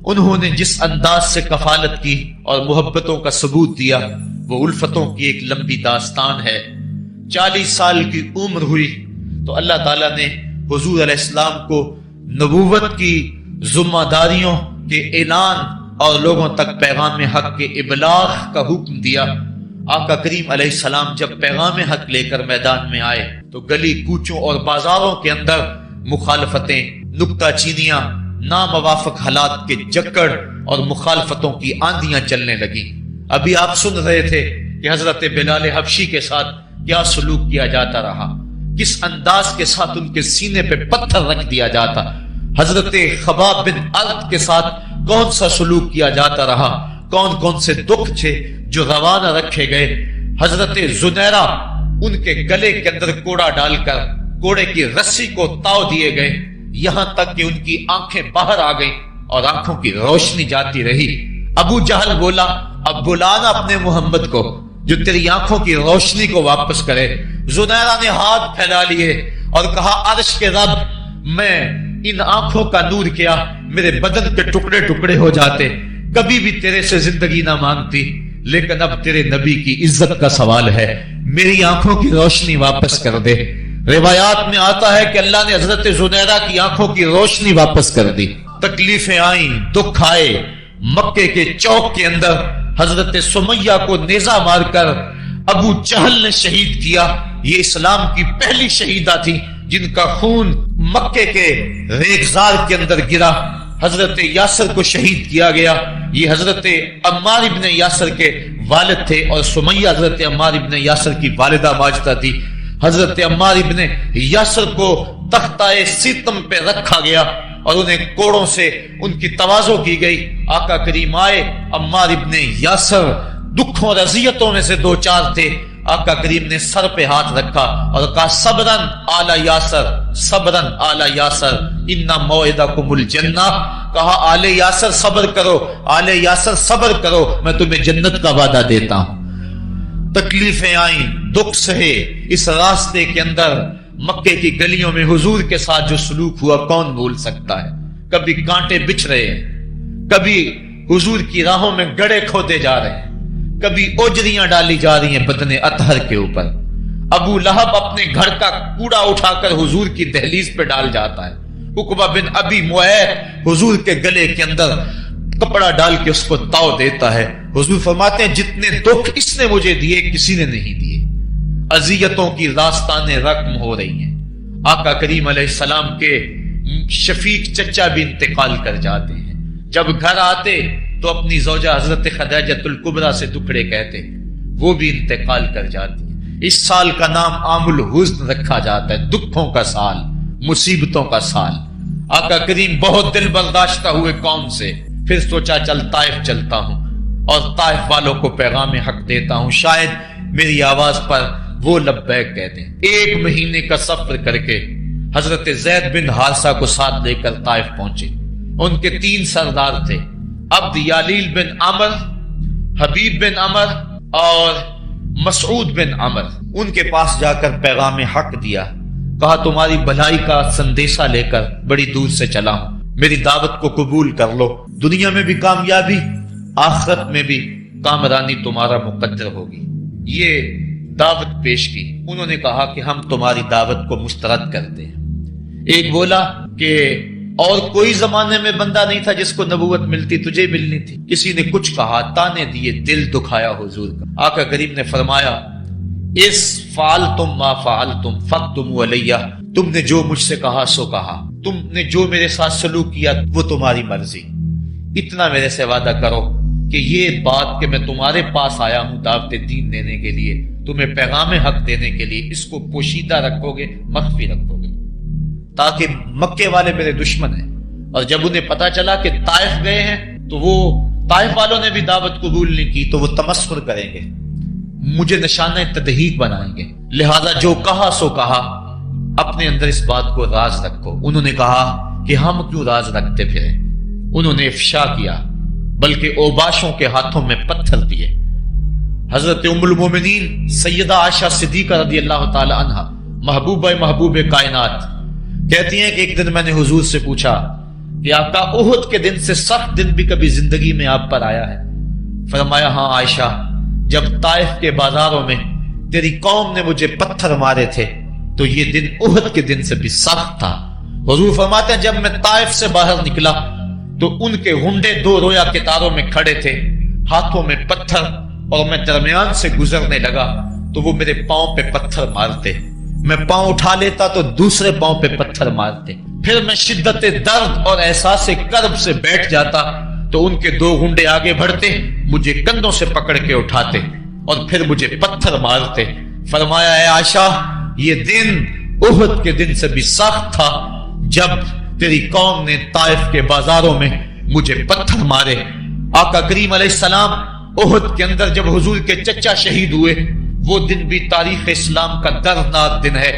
انہوں نے جس انداز سے کفالت کی اور محبتوں کا ثبوت دیا وہ الفتوں کی ایک لمبی داستان ہے۔ 40 سال کی عمر ہوئی تو اللہ تعالیٰ نے حضور علیہ السلام کو نبوت کی ذمہ داریوں کے اعلان اور لوگوں تک پیغام حق کے ابلاغ کا حکم دیا۔ آقا کریم علیہ السلام جب پیغام حق لے کر میدان میں آئے تو گلی کوچوں اور بازاروں کے اندر مخالفتیں، نکتہ چینیاں، ناموافق حالات کے جکڑ اور مخالفتوں کی آندیاں چلنے لگیں۔ ابھی آپ سن رہے تھے کہ حضرت بلال حبشی کے ساتھ کیا سلوک کیا جاتا رہا، کس انداز کے ساتھ ان کے سینے پہ پتھر رکھ دیا جاتا۔ حضرت خباب بن ارد کے ساتھ کون سا سلوک کیا جاتا رہا، کون کون سے دکھ تھے جو روانہ رکھے گئے۔ حضرت زنیرہ ان کے گلے کے اندر کوڑا ڈال کر کوڑے کی رسی کو تاؤ دیے گئے، یہاں تک کہ ان کی آنکھیں باہر آ گئیں اور آنکھوں کی روشنی جاتی رہی۔ ابو جہل بولا اب بلانا اپنے محمد کو جو تیری آنکھوں کی روشنی کو واپس کرے۔ زنیرہ نے ہاتھ پھیلا لیے اور کہا عرش کے رب، میں ان آنکھوں کا نور کیا میرے بدن کے ٹکڑے ٹکڑے ہو جاتے، کبھی بھی تیرے سے زندگی نہ مانگتی، لیکن اب تیرے نبی کی عزت کا سوال ہے، میری آنکھوں کی روشنی واپس کر دے۔ روایات میں آتا ہے کہ اللہ نے حضرت زنیرہ کی آنکھوں کی روشنی واپس کر دی۔ تکلیفیں آئیں، دکھ آئے۔ مکے کے چوک کے اندر حضرت سمیہ کو نیزہ مار کر ابو جہل نے شہید کیا۔ یہ اسلام کی پہلی شہیدہ تھی جن کا خون مکے کے ریگزار کے اندر گرا۔ حضرت یاسر کو شہید کیا گیا۔ یہ حضرت عمار ابن یاسر کے والد تھے اور سمیہ حضرت عمار ابن یاسر کی والدہ ماجدہ تھی۔ حضرت عمار ابن یاسر کو تختہ ستم پہ رکھا گیا اور انہیں کوڑوں سے ان کی تواضع کی گئی۔ آقا کریم آئے، عمار ابن یاسر دکھوں اور اذیتوں میں سے 2-4 تھے۔ آقا کریم نے سر پہ ہاتھ رکھا اور کہا صبرن آل یاسر، صبرن آل یاسر ان موعدکم الجنہ۔ کہا آل یاسر صبر کرو، آل یاسر صبر کرو، میں تمہیں جنت کا وعدہ دیتا ہوں۔ تکلیفیں آئیں، دکھ سہے۔ اس راستے کے اندر مکے کی گلیوں میں حضور کے ساتھ جو سلوک ہوا کون بھول سکتا ہے۔ کبھی کانٹے بچھ رہے ہیں، کبھی حضور کی راہوں میں گڑھے کھودے جا رہے ہیں، کبھی اوجریاں ڈالی جا رہی ہیں بدن اطہر کے اوپر۔ ابو لہب اپنے گھر کا کوڑا اٹھا کر حضور کی دہلیز پہ ڈال جاتا ہے۔ عقبہ بن ابی معیط حضور کے گلے کے اندر کپڑا ڈال کے اس کو تاؤ دیتا ہے۔ حضور فرماتے ہیں جتنے دکھ اس نے مجھے دیے کسی نے نہیں دیے۔ اذیتوں کی داستانیں رقم ہو رہی ہیں۔ آقا کریم علیہ السلام کے شفیق چچا بھی انتقال کر جاتے ہیں۔ جب گھر آتے تو اپنی زوجہ حضرت خدیجہ الکبریٰ سے دکھڑے کہتے، وہ بھی انتقال کر جاتی ہیں۔ اس سال کا نام عام الحزن رکھا جاتا ہے، دکھوں کا سال، مصیبتوں کا سال۔ آقا کریم بہت دل برداشتہ ہوئے قوم سے، پھر سوچا چل طائف چلتا ہوں اور طائف والوں کو پیغام حق دیتا ہوں، شاید میری آواز پر وہ لبیک کہہ دیں۔ 1 مہینے کا سفر کر کے حضرت زید بن حارثہ کو ساتھ لے کر طائف پہنچے۔ ان کے 3 سردار تھے، عبد یالیل بن عمر، حبیب بن عمر اور مسعود بن عمر۔ ان کے پاس جا کر پیغام حق دیا، کہا تمہاری بھلائی کا سندیشہ لے کر بڑی دور سے چلا ہوں، میری دعوت کو قبول کر لو، دنیا میں بھی کامیابی، آخرت میں بھی کامرانی تمہارا مقدر ہوگی۔ یہ دعوت پیش کی۔ انہوں نے کہا کہ ہم تمہاری دعوت کو مسترد کرتے ہیں۔ ایک بولا کہ اور کوئی زمانے میں بندہ نہیں تھا جس کو نبوت ملتی، تجھے ملنی تھی۔ کسی نے کچھ کہا، تانے دیے، دل دکھایا حضور کا۔ آقا کریم نے فرمایا اس فعلتم ما فعلتم فاقدموا علیہ، تم نے جو مجھ سے کہا سو کہا، تم نے جو میرے ساتھ سلوک کیا وہ تمہاری مرضی۔ اتنا میرے سے وعدہ کرو کہ یہ بات کہ میں تمہارے پاس آیا ہوں دعوت دین دینے کے لیے، تمہیں پیغام حق دینے کے لیے، اس کو پوشیدہ رکھو گے، مخفی رکھو گے، تاکہ مکے والے میرے دشمن ہیں، اور جب انہیں پتا چلا کہ طائف گئے ہیں تو وہ طائف والوں نے بھی دعوت قبول نہیں کی تو وہ تمسخر کریں گے، مجھے نشانہ تدہیق بنائیں گے، لہذا جو کہا سو کہا، اپنے اندر اس بات کو راز رکھو۔ انہوں نے کہا کہ ہم کیوں راز رکھتے پھریں؟ انہوں نے افشا کیا، بلکہ اوباشوں کے ہاتھوں میں پتھر دیے۔ حضرت ام المومنین سیدہ عائشہ صدیقہ رضی اللہ تعالی عنہا، محبوب کائنات، کہتی ہیں کہ ایک دن میں نے حضور سے پوچھا کہ آقا احد کے دن سے سخت دن بھی کبھی زندگی میں آپ پر آیا ہے؟ فرمایا ہاں عائشہ، جب طائف کے بازاروں میں تیری قوم نے مجھے پتھر مارے تھے تو یہ دن احد کے دن سے بھی سخت تھا۔ حضور فرماتے ہیں جب میں طائف سے باہر نکلا تو ان کے ہنڈے دو رویا کتاروں میں کھڑے تھے، ہاتھوں میں پتھر، اور میں درمیان سے گزرنے لگا تو وہ میرے پاؤں پہ پتھر مارتے، میں پاؤں اٹھا لیتا تو دوسرے پاؤں پہ پتھر مارتے، پھر میں شدت درد اور احساس کرب سے بیٹھ جاتا تو ان کے دو ہنڈے آگے بڑھتے، مجھے کندھوں سے پکڑ کے اٹھاتے اور پھر مجھے پتھر مارتے۔ فرمایا اے عائشہ، یہ دن احد کے دن سے بھی سخت تھا جب تیری قوم نے طائف کے بازاروں میں مجھے پتھر مارے۔ آقا کریم علیہ السلام احد کے اندر جب حضور کے چچا شہید ہوئے، وہ دن بھی تاریخ اسلام کا دردناک دن ہے۔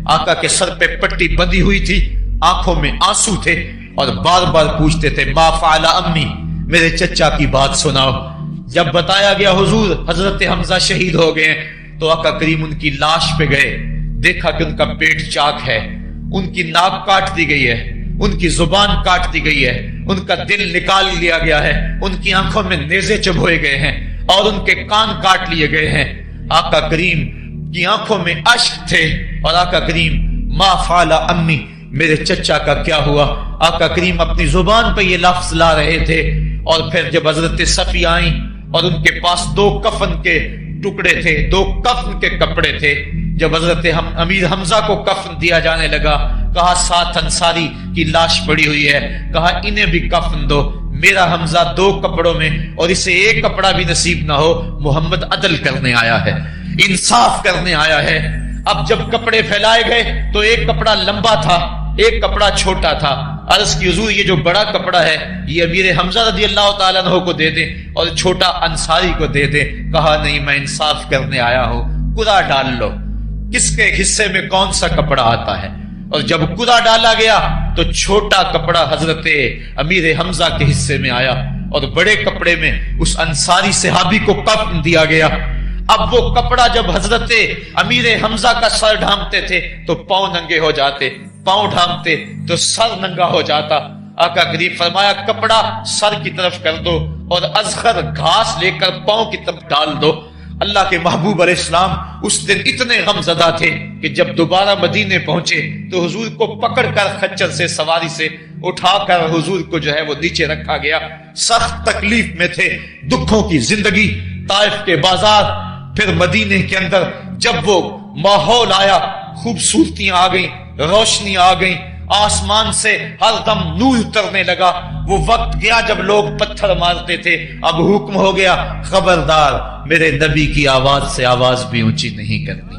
آقا کے سر پہ پٹی بندھی ہوئی تھی، آنکھوں میں آنسو تھے، اور بار بار پوچھتے تھے ما فعل امی، میرے چچا کی بات سناؤ۔ جب بتایا گیا حضور حضرت حمزہ شہید ہو گئے تو آقا کریم ان کی لاش پہ گئے، دیکھا کہ ان کا پیٹ چاک ہے، ان کی ناک کاٹ دی گئی ہے، ان کی زبان کاٹ دی گئی ہے، ان کا دل نکال لیا گیا ہے، ان کی آنکھوں میں نیزے چبھوئے گئے ہیں اور ان کے کان کاٹ لیے گئے ہیں۔ آقا کریم کی آنکھوں میں اشک تھے، اور آقا کریم ما فعل امی، میرے چچا کا کیا ہوا؟ آقا کریم اپنی زبان پہ یہ لفظ لا رہے تھے، اور پھر جب حضرت صفیہ آئیں اور ان کے پاس دو کفن کے ٹکڑے تھے، دو کفن کے کپڑے تھے، جب حضرت امیر حمزہ کو کفن دیا جانے لگا، کہا 7 انصاری کی لاش پڑی ہوئی ہے، کہا انہیں بھی کفن دو، میرا حمزہ 2 کپڑوں میں اور اسے 1 کپڑا بھی نصیب نہ ہو، محمد عدل کرنے آیا ہے، انصاف کرنے آیا ہے۔ اب جب کپڑے پھیلائے گئے تو 1 کپڑا لمبا تھا، 1 کپڑا چھوٹا تھا۔ عرض کی حضور یہ جو بڑا کپڑا ہے یہ امیر حمزہ رضی اللہ تعالیٰ عنہ کو دے دیں اور چھوٹا انصاری کو دے دیں۔ کہا نہیں، میں انصاف کرنے آیا ہوں، قرعہ ڈال لو کس کے حصے میں کون سا کپڑا آتا ہے۔ اور جب قرعہ ڈالا گیا تو چھوٹا کپڑا حضرت امیر حمزہ کے حصے میں آیا اور بڑے کپڑے میں اس انصاری صحابی کو کفن دیا گیا۔ اب وہ کپڑا جب حضرت امیر حمزہ کا سر ڈھانپتے تھے تو پاؤں ننگے ہو جاتے، پاؤں ڈھانپتے تو سر ننگا ہو جاتا۔ آقا کریم فرمایا کپڑا سر کی طرف کر دو اور اذخر گھاس لے کر پاؤں کی طرف ڈال دو۔ اللہ کے محبوب علیہ السلام اس دن اتنے غم زدہ تھے کہ جب دوبارہ مدینے پہنچے تو حضور کو پکڑ کر خچر سے سواری سے اٹھا کر حضور کو جو ہے وہ نیچے رکھا گیا۔ سخت تکلیف میں تھے، دکھوں کی زندگی، طائف کے بازار، پھر مدینے کے اندر جب وہ ماحول آیا، خوبصورتیاں آ گئیں، روشنی آ گئیں، آسمان سے ہر دم نور اترنے لگا۔ وہ وقت گیا جب لوگ پتھر مارتے تھے، اب حکم ہو گیا خبردار میرے نبی کی آواز سے آواز بھی اونچی نہیں کرنی،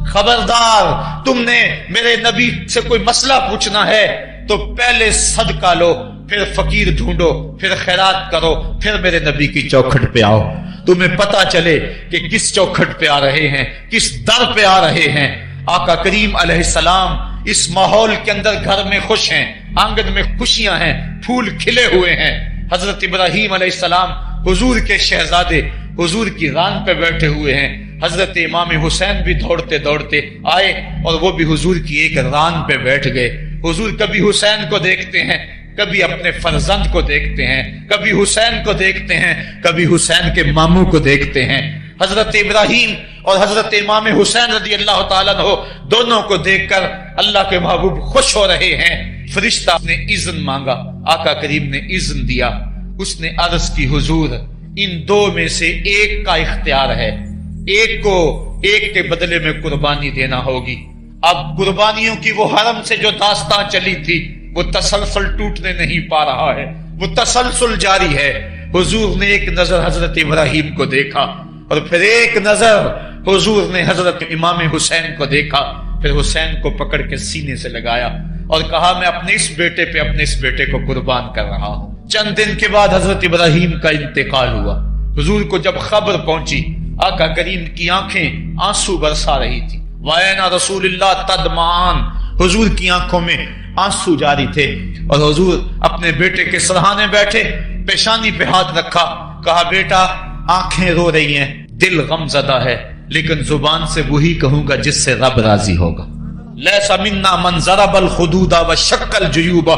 خبردار تم نے میرے نبی سے کوئی مسئلہ پوچھنا ہے تو پہلے صدقہ لو، پھر فقیر ڈھونڈو، پھر خیرات کرو، پھر میرے نبی کی چوکھٹ پہ آؤ، تمہیں پتا چلے کہ کس چوکھٹ پہ آ رہے ہیں، کس در پہ آ رہے ہیں۔ آقا کریم علیہ السلام اس ماحول کے اندر گھر میں خوش ہیں، آنگن میں خوشیاں ہیں، پھول کھلے ہوئے ہیں۔ حضرت ابراہیم علیہ السلام حضور کے شہزادے حضور کی ران پہ بیٹھے ہوئے ہیں، حضرت امام حسین بھی دوڑتے دوڑتے آئے اور وہ بھی حضور کی ایک ران پہ بیٹھ گئے۔ حضور کبھی حسین کو دیکھتے ہیں، کبھی اپنے فرزند کو دیکھتے ہیں، کبھی حسین کو دیکھتے ہیں، کبھی حسین کے ماموں کو دیکھتے ہیں۔ حضرت ابراہیم اور حضرت امام حسین رضی اللہ تعالیٰ عنہ دونوں کو دیکھ کر اللہ کے محبوب خوش ہو رہے ہیں۔ فرشتہ نے اذن مانگا، آقا کریم نے اذن دیا، اس نے عرض کی حضور ان دو میں سے ایک کا اختیار ہے، ایک کو ایک کے بدلے میں قربانی دینا ہوگی۔ اب قربانیوں کی وہ حرم سے جو داستان چلی تھی وہ تسلسل ٹوٹنے نہیں پا رہا ہے، وہ تسلسل جاری ہے۔ حضور نے ایک نظر حضرت ابراہیم کو دیکھا اور پھر ایک نظر حضور نے حضرت امام حسین کو دیکھا، پھر حسین کو پکڑ کے سینے سے لگایا اور کہا میں اپنے اس بیٹے کو قربان کر رہا ہوں۔ چند دن کے بعد حضرت ابراہیم کا انتقال ہوا۔ حضور کو جب خبر پہنچی، آقا کریم کی آنکھیں آنسو برسا رہی تھی۔ وَأَيْنَ رسول اللہ تدمعان، حضور کی آنکھوں میں آنسو جاری تھے اور حضور اپنے بیٹے کے سرہانے بیٹھے، پیشانی پہ ہاتھ رکھا، کہا بیٹا آنکھیں رو رہی ہیں، دل غم زدہ ہے، لیکن زبان سے وہی کہوں گا جس سے رب راضی ہوگا۔ لیس منا من ضرب الخدود وشق الجیوب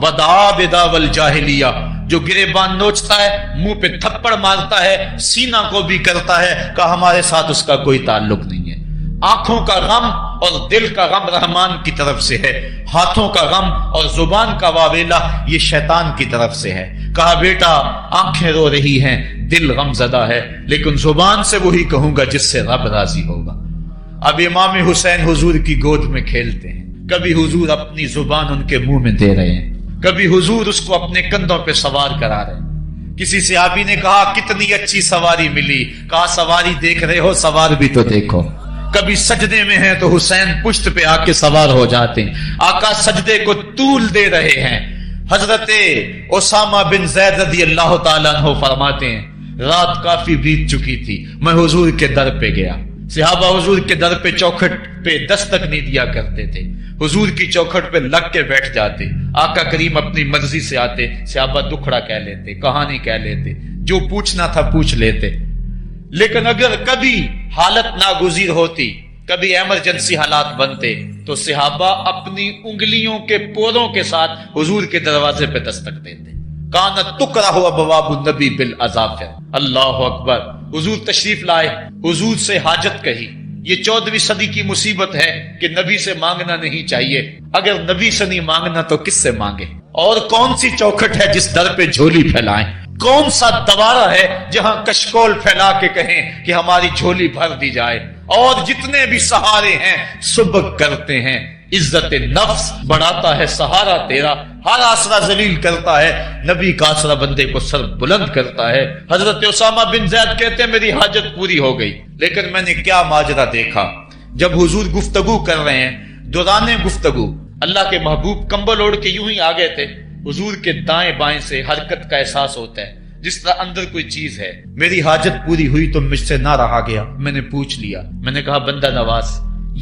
ودعا بدعوی الجاہلیہ، جو گریبان نوچتا ہے، منہ پہ تھپڑ مارتا ہے، سینہ کو بھی کرتا ہے، کہ ہمارے ساتھ اس کا کوئی تعلق نہیں ہے۔ آنکھوں کا غم اور دل کا غم رحمان کی طرف سے ہے، ہاتھوں کا غم اور زبان کا واویلا یہ شیطان کی طرف سے ہے۔ کہا بیٹا آنکھیں رو رہی ہیں، دل غم زدہ ہے، لیکن زبان سے وہی کہوں گا جس سے رب راضی ہوگا۔ اب امام حسین حضور کی گود میں کھیلتے ہیں، کبھی حضور اپنی زبان ان کے منہ میں دے رہے ہیں، کبھی حضور اس کو اپنے کندھوں پہ سوار کرا رہے ہیں۔ کسی صحابی نے کہا کتنی اچھی سواری ملی، کہا سواری دیکھ رہے ہو سوار بھی تو دیکھو۔ کبھی سجدے میں ہیں تو حسین پشت پہ آ کے سوار ہو جاتے ہیں، آقا سجدے کو طول دے رہے ہیں۔ حضرت اسامہ بن زید رضی اللہ تعالیٰ عنہ فرماتے ہیں رات کافی بیت چکی تھی، میں حضور کے در پہ گیا، صحابہ حضور کے در پہ چوکھٹ پہ دستک نہیں دیا کرتے تھے، حضور کی چوکھٹ پہ لگ کے بیٹھ جاتے، آقا کریم اپنی مرضی سے آتے، صحابہ دکھڑا کہہ لیتے، کہانی کہہ لیتے، جو پوچھنا تھا پوچھ لیتے۔ لیکن اگر کبھی حالت ناگزیر ہوتی، کبھی ایمرجنسی حالات بنتے، تو صحابہ اپنی انگلیوں کے پوروں کے ساتھ حضور کے دروازے پہ دستک دیتے۔ کانت تکرہ ابواب النبی بالاظافر، اللہ اکبر۔ حضور تشریف لائے، حضور سے حاجت کہی۔ یہ 14ویں صدی کی مصیبت ہے کہ نبی سے مانگنا نہیں چاہیے، اگر نبی سے نہیں مانگنا تو کس سے مانگے؟ اور کون سی چوکھٹ ہے جس در پہ جھولی پھیلائیں؟ کون سا دوارہ ہے جہاں کشکول پھیلا کے کہیں کہ ہماری جھولی بھر دی جائے؟ اور جتنے بھی سہارے ہیں سبک کرتے ہیں، عزت نفس بڑھاتا ہے سہارا تیرا، ہر آسرا ذلیل کرتا ہے، نبی کا آسرا بندے کو سر بلند کرتا ہے۔ حضرت اسامہ بن زید کہتے ہیں میری حاجت پوری ہو گئی، لیکن میں نے کیا ماجرا دیکھا، جب حضور گفتگو کر رہے ہیں، دوران گفتگو اللہ کے محبوب کمبل اوڑھ کے یوں ہی آ گئے تھے، حضور کے دائیں بائیں سے حرکت کا احساس ہوتا ہے، جس طرح اندر کوئی چیز ہے۔ میری حاجت پوری ہوئی تو مجھ سے نہ رہا گیا، میں نے پوچھ لیا، میں نے کہا بندہ نواز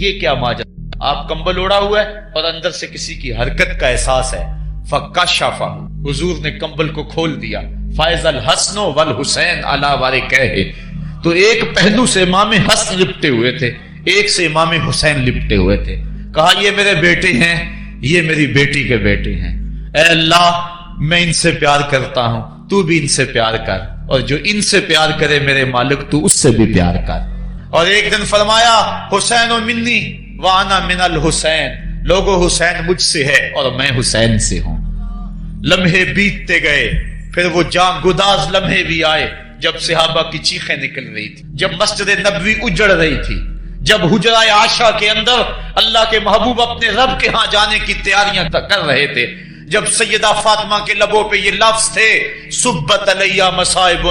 یہ کیا ماجرا، آپ کمبل اوڑھا ہوا ہے اور اندر سے کسی کی حرکت کا احساس ہے۔ فکشفہ، حضور نے کمبل کو کھول دیا، فائز الحسن والحسین علی وارکیہ، تو ایک پہلو سے امام حسن لپٹے ہوئے تھے، ایک سے امام حسین لپٹے ہوئے تھے۔ کہا یہ میرے بیٹے ہیں، یہ میری بیٹی کے بیٹے ہیں، اے اللہ میں ان سے پیار کرتا ہوں، تو بھی ان سے پیار کر، اور جو ان سے پیار کرے میرے مالک تو اس سے بھی پیار کر۔ اور ایک دن فرمایا حسین منی وانا من الحسین، لوگو حسین مجھ سے ہے اور میں حسین سے ہوں۔ لمحے بیتتے گئے، پھر وہ جاں گداز لمحے بھی آئے جب صحابہ کی چیخیں نکل رہی تھی، جب مسجد نبوی اجڑ رہی تھی، جب حجرہ عائشہ کے اندر اللہ کے محبوب اپنے رب کے ہاں جانے کی تیاریاں کر رہے تھے، جب سیدہ فاطمہ کے لبوں پہ یہ لفظ تھے سبت علیہ مصائب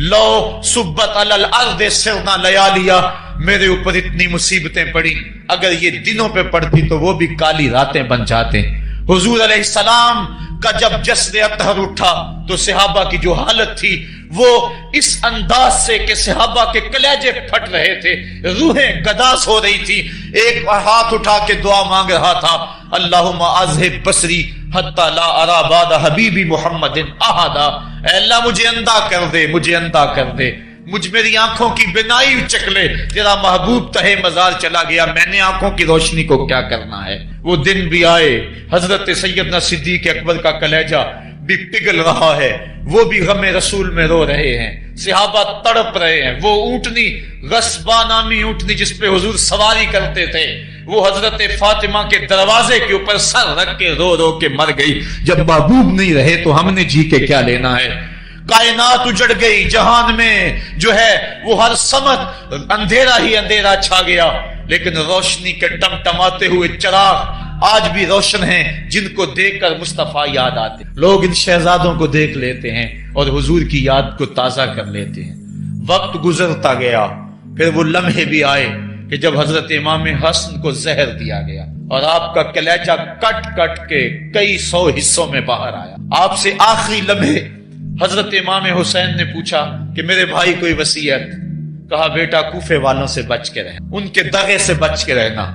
لو سبت علی الارض سرنا لیالیا، میرے اوپر اتنی مصیبتیں پڑی، اگر یہ دنوں پہ پڑتی تو وہ بھی کالی راتیں بن جاتے۔ حضور علیہ السلام کا جب جسد اطہر اٹھا تو صحابہ کی جو حالت تھی وہ اس انداز سے کہ صحابہ کے کلیجے پھٹ رہے تھے، روحیں گداس ہو رہی تھی، ایک ہاتھ اٹھا کے دعا مانگ رہا تھا، اللہم اذہب بصری حتی لا ارا بعد حبیبی محمد احدا، اے اللہ مجھے اندھا کر دے، مجھے اندھا کر دے، مجھ میری آنکھوں کی بینائی چکلے، تیرا محبوب تہے مزار چلا گیا، میں نے آنکھوں کی روشنی کو کیا کرنا ہے۔ وہ دن بھی آئے، حضرت سیدنا صدیق اکبر کا کلیجہ بھی پگھل رہا ہے، وہ بھی غم رسول میں رو رہے ہیں، صحابہ تڑپ رہے ہیں۔ وہ اونٹنی، غصبہ نامی اونٹنی جس پہ حضور سواری کرتے تھے، وہ حضرت فاطمہ کے دروازے کے اوپر سر رکھ کے رو رو کے مر گئی۔ جب محبوب نہیں رہے تو ہم نے جی کے کیا لینا ہے؟ کائنات اجڑ گئی، جہان میں جو ہے وہ ہر سمت اندھیرا ہی اندھیرا چھا گیا، لیکن روشنی کے ٹمٹماتے ہوئے چراغ آج بھی روشن ہیں، جن کو دیکھ کر مصطفیٰ یاد آتے۔ لوگ ان شہزادوں کو دیکھ لیتے ہیں اور حضور کی یاد کو تازہ کر لیتے ہیں۔ وقت گزرتا گیا، پھر وہ لمحے بھی آئے کہ جب حضرت امام حسن کو زہر دیا گیا اور آپ کا کلیجہ کٹ کٹ کے کئی سو حصوں میں باہر آیا۔ آپ سے آخری لمحے حضرت امام حسین نے پوچھا کہ میرے بھائی کوئی وصیت؟ کہا بیٹا کوفے والوں سے بچ کے رہنا، ان کے دغے سے بچ کے رہنا۔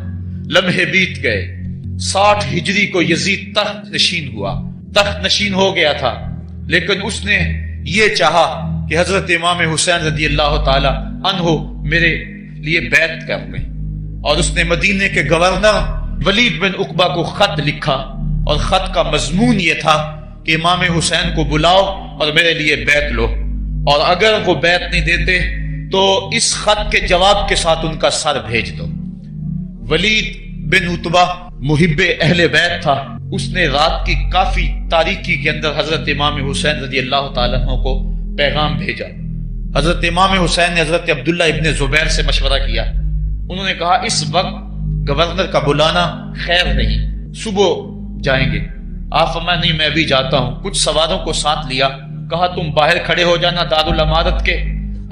لمحے بیت گئے، 60 ہجری کو یزید تخت نشین ہوا، تخت نشین ہو گیا تھا، لیکن اس نے یہ چاہا کہ حضرت امام حسین رضی اللہ تعالی عنہ میرے لیے بیعت کر لیں، اور اس نے مدینے کے گورنر ولید بن عقبہ کو خط لکھا، اور خط کا مضمون یہ تھا کہ امام حسین کو بلاؤ اور میرے لیے بیعت لو، اور اگر وہ بیعت نہیں دیتے تو اس خط کے جواب کے ساتھ ان کا سر بھیج دو۔ ولید بن عتبہ محب اہل بیت تھا، اس نے رات کی کافی تاریکی کے اندر حضرت امام حسین رضی اللہ تعالیٰ عنہ کو پیغام بھیجا۔ حضرت امام حسین نے حضرت عبداللہ ابن زبیر سے مشورہ کیا، انہوں نے کہا اس وقت گورنر کا بلانا خیر نہیں، صبح جائیں گے۔ آپ فرمایا نہیں میں بھی جاتا ہوں، کچھ سواروں کو ساتھ لیا، کہا تم باہر کھڑے ہو جانا دارالامارت کے،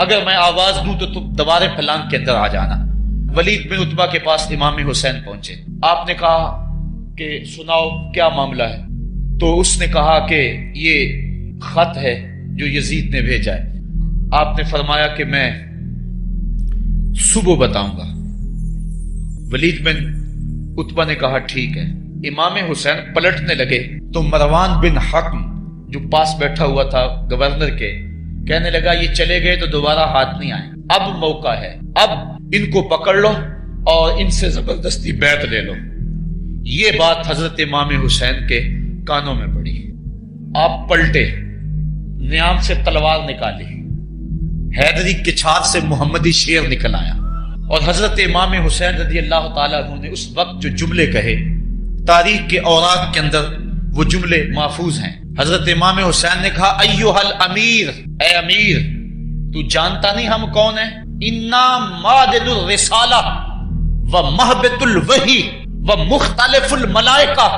اگر میں آواز دوں تو تم دوبارے پھلانگ کے اندر آ جانا۔ ولید بن عتبہ کے پاس امام حسین پہنچے، آپ نے کہا کہ سناؤ کیا معاملہ ہے؟ تو اس نے کہا کہ یہ خط ہے جو یزید نے بھیجا ہے۔ آپ نے فرمایا کہ میں صبح بتاؤں گا۔ ولید بن عتبہ نے کہا ٹھیک ہے۔ امام حسین پلٹنے لگے تو مروان بن حکم جو پاس بیٹھا ہوا تھا گورنر کے، کہنے لگا یہ چلے گئے تو دوبارہ ہاتھ نہیں آئے، اب موقع ہے، اب ان کو پکڑ لو اور ان سے زبردستی بیعت لے لو۔ یہ بات حضرت امام حسین کے کانوں میں پڑی، آپ پلٹے، نیام سے تلوار نکالی، حیدری کچھار سے محمدی شیر نکل آیا، اور حضرت امام حسین رضی اللہ تعالیٰ عنہ نے اس وقت جو جملے کہے، تاریخ کے اوراق کے اندر وہ جملے محفوظ ہیں۔ حضرت امام حسین نے کہا ایھا الامیر، اے امیر تو جانتا نہیں ہم کون ہیں؟ انا مادد الرسالہ و محبت الوحی و مختلف الملائکہ،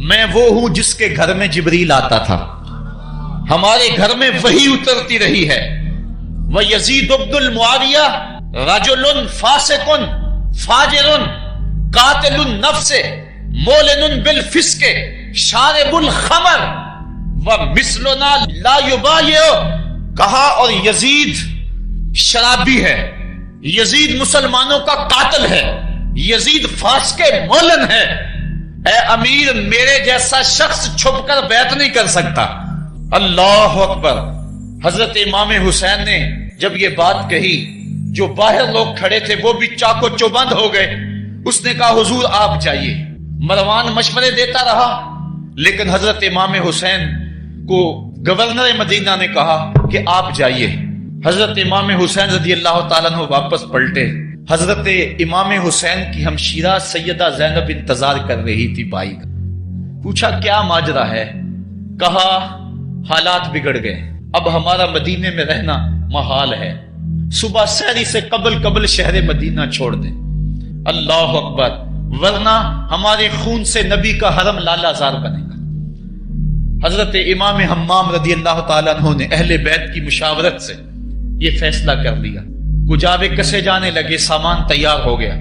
میں وہ ہوں جس کے گھر میں جبریل آتا تھا، ہمارے گھر میں وحی اترتی رہی ہے۔ وَيَزِيدُ بْنُ الْمُعَاوِيَةِ رَجُلٌ فَاسِقٌ فَاجِرٌ قَاتِلُ النَّفْسِ مُعْلِنٌ بِالْفِسْقِ شَارِبُ الْخَمْرِ وَمِثْلُنَا لَا يُبَايِعُ، کہا اور یزید شرابی ہے، یزید مسلمانوں کا قاتل ہے، یزید فاسق مولن ہے، اے امیر میرے جیسا شخص چھپ کر بیعت نہیں کر سکتا۔ اللہ اکبر۔ حضرت امام حسین نے جب یہ بات کہی، جو باہر لوگ کھڑے تھے وہ بھی چاقو چوبند ہو گئے۔ اس نے کہا حضور آپ جائیے۔ مروان مشورے دیتا رہا، لیکن حضرت امام حسین کو گورنر مدینہ نے کہا کہ آپ جائیے۔ حضرت امام حسین رضی اللہ تعالیٰ عنہ واپس پلٹے۔ حضرت امام حسین کی ہمشیرہ سیدہ زینب انتظار کر رہی تھی بھائی کا۔ پوچھا کیا ماجرا ہے؟ کہا حالات بگڑ گئے، اب ہمارا مدینے میں رہنا محال ہے، صبح سحری سے قبل شہر مدینہ چھوڑ دیں۔ اللہ اکبر، ورنہ ہمارے خون سے نبی کا حرم لالا زار بنے گا۔ حضرت امام حمام رضی اللہ تعالیٰ عنہ نے اہل بیت کی مشاورت سے یہ فیصلہ کر لیا۔ کجاوے کسے جانے لگے، سامان تیار ہو گیا۔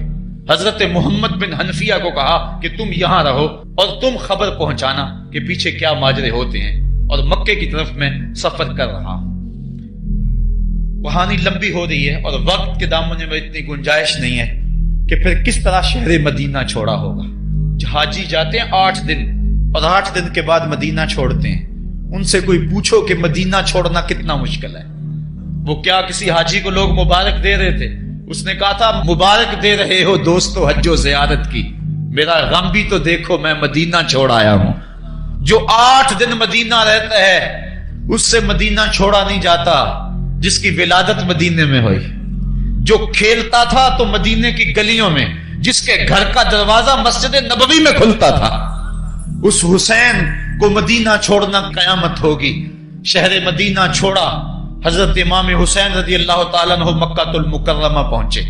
حضرت محمد بن حنفیہ کو کہا کہ تم یہاں رہو اور تم خبر پہنچانا کہ پیچھے کیا ماجرے ہوتے ہیں، اور مکے کی طرف میں سفر کر رہا ہوں۔ کہانی لمبی ہو رہی ہے اور وقت کے دامن میں اتنی گنجائش نہیں ہے کہ پھر کس طرح شہر مدینہ چھوڑا ہوگا۔ حاجی جاتے ہیں 8 دن اور 8 دن کے بعد مدینہ چھوڑتے ہیں۔ ان سے کوئی پوچھو کہ مدینہ چھوڑنا کتنا مشکل ہے۔ وہ کیا کسی حاجی کو لوگ مبارک دے رہے تھے؟ اس نے کہا تھا مبارک دے رہے ہو دوستو حج و زیارت کی، میرا غم بھی تو دیکھو، میں مدینہ چھوڑ آیا ہوں. جو 8 دن مدینہ رہتا ہے اس سے مدینہ چھوڑا نہیں جاتا جس کی ولادت مدینے میں ہوئی. جو کھیلتا تھا تو مدینے کی گلیوں میں، جس کے گھر کا دروازہ مسجد نبوی میں کھلتا تھا، اس حسین کو مدینہ چھوڑنا قیامت ہوگی. شہر مدینہ چھوڑا، حضرت امام حسین رضی اللہ تعالیٰ عنہ مکہ المکرمہ پہنچے.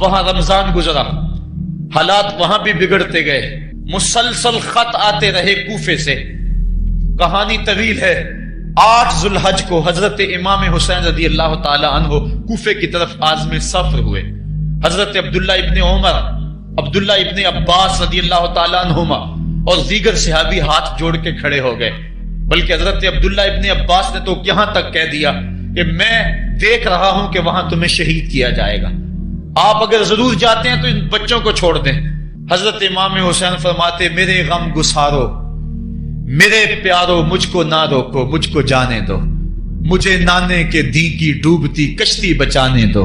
وہاں رمضان گزرا، حالات وہاں بھی بگڑتے گئے. مسلسل خط آتے رہے کوفے سے. کہانی طویل ہے. 8 ذوالحج کو حضرت امام حسین رضی اللہ تعالی عنہ کوفے کی طرف عازم سفر ہوئے. حضرت عبداللہ ابن عمر، عبداللہ ابن عباس رضی اللہ تعالی عنہما اور دیگر صحابی ہاتھ جوڑ کے کھڑے ہو گئے. بلکہ حضرت عبداللہ ابن عباس نے تو یہاں تک کہہ دیا کہ میں دیکھ رہا ہوں کہ وہاں تمہیں شہید کیا جائے گا، آپ اگر ضرور جاتے ہیں تو ان بچوں کو چھوڑ دیں. حضرت امام حسین فرماتے میرے غم گسارو، میرے پیارو، مجھ کو نہ روکو، مجھ کو جانے دو، مجھے نانے کے دی کی ڈوبتی کشتی بچانے دو.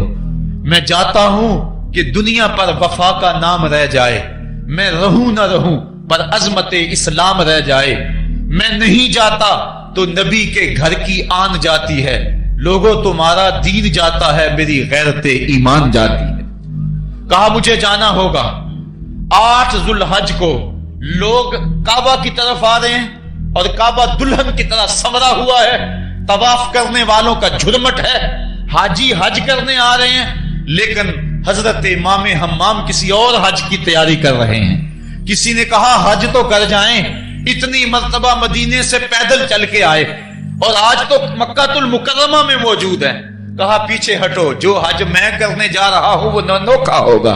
میں جاتا ہوں کہ دنیا پر وفا کا نام رہ جائے، میں رہوں نہ رہوں پر عظمت اسلام رہ جائے. میں نہیں جاتا تو نبی کے گھر کی آن جاتی ہے. لوگوں تمہارا دین جاتا ہے، میری غیرت ایمان جاتی ہے. کہا مجھے جانا ہوگا. 8 ذوالحج کو لوگ کعبہ کی طرف آ رہے ہیں اور کعبہ دلہن کی طرح سنورا ہوا ہے. طواف کرنے والوں کا جھرمٹ ہے. حاجی حج کرنے آ رہے ہیں، لیکن حضرت امام حمام کسی اور حج کی تیاری کر رہے ہیں. کسی نے کہا حج تو کر جائیں، اتنی مرتبہ مدینے سے پیدل چل کے آئے اور آج تو مکہ المکرمہ میں موجود ہے. کہا پیچھے ہٹو، جو حج میں کرنے جا رہا ہوں وہ انوکھا ہوگا،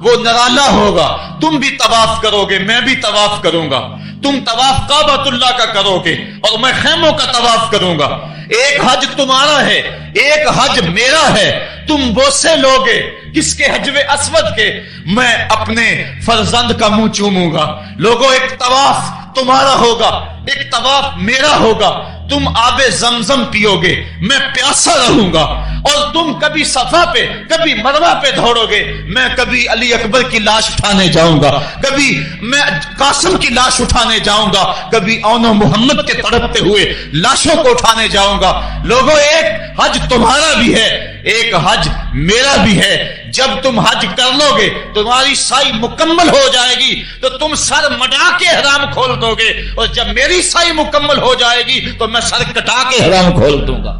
وہ نرالا ہوگا. تم بھی طواف کرو گے، میں بھی طواف کروں گا. تم طواف کعبۃ اللہ کا کرو گے اور میں خیموں کا طواف کروں گا. ایک حج تمہارا ہے، ایک حج میرا ہے. تم بوسے لوگے کس کے؟ حجر اسود کے. میں اپنے فرزند کا منہ چوموں گا. لوگوں ایک طواف تمہارا ہوگا، ایک طواف میرا ہوگا. تم آب زمزم پیو گے، میں پیاسا رہوں گا. اور تم کبھی صفا پہ کبھی مروہ پہ دوڑو گے، میں کبھی علی اکبر کی لاش اٹھانے جاؤں گا، کبھی میں قاسم کی لاش اٹھانے جاؤں گا، کبھی اون محمد کے تڑپتے ہوئے لاشوں کو اٹھانے جاؤں گا. لوگوں ایک حج تمہارا بھی ہے، ایک حج میرا بھی ہے. جب تم حج کر لو گے، تمہاری سائی مکمل ہو جائے گی تو تم سر مڈا کے احرام کھول دو گے، اور جب میری سائی مکمل ہو جائے گی تو میں سر کٹا کے احرام کھول دوں گا.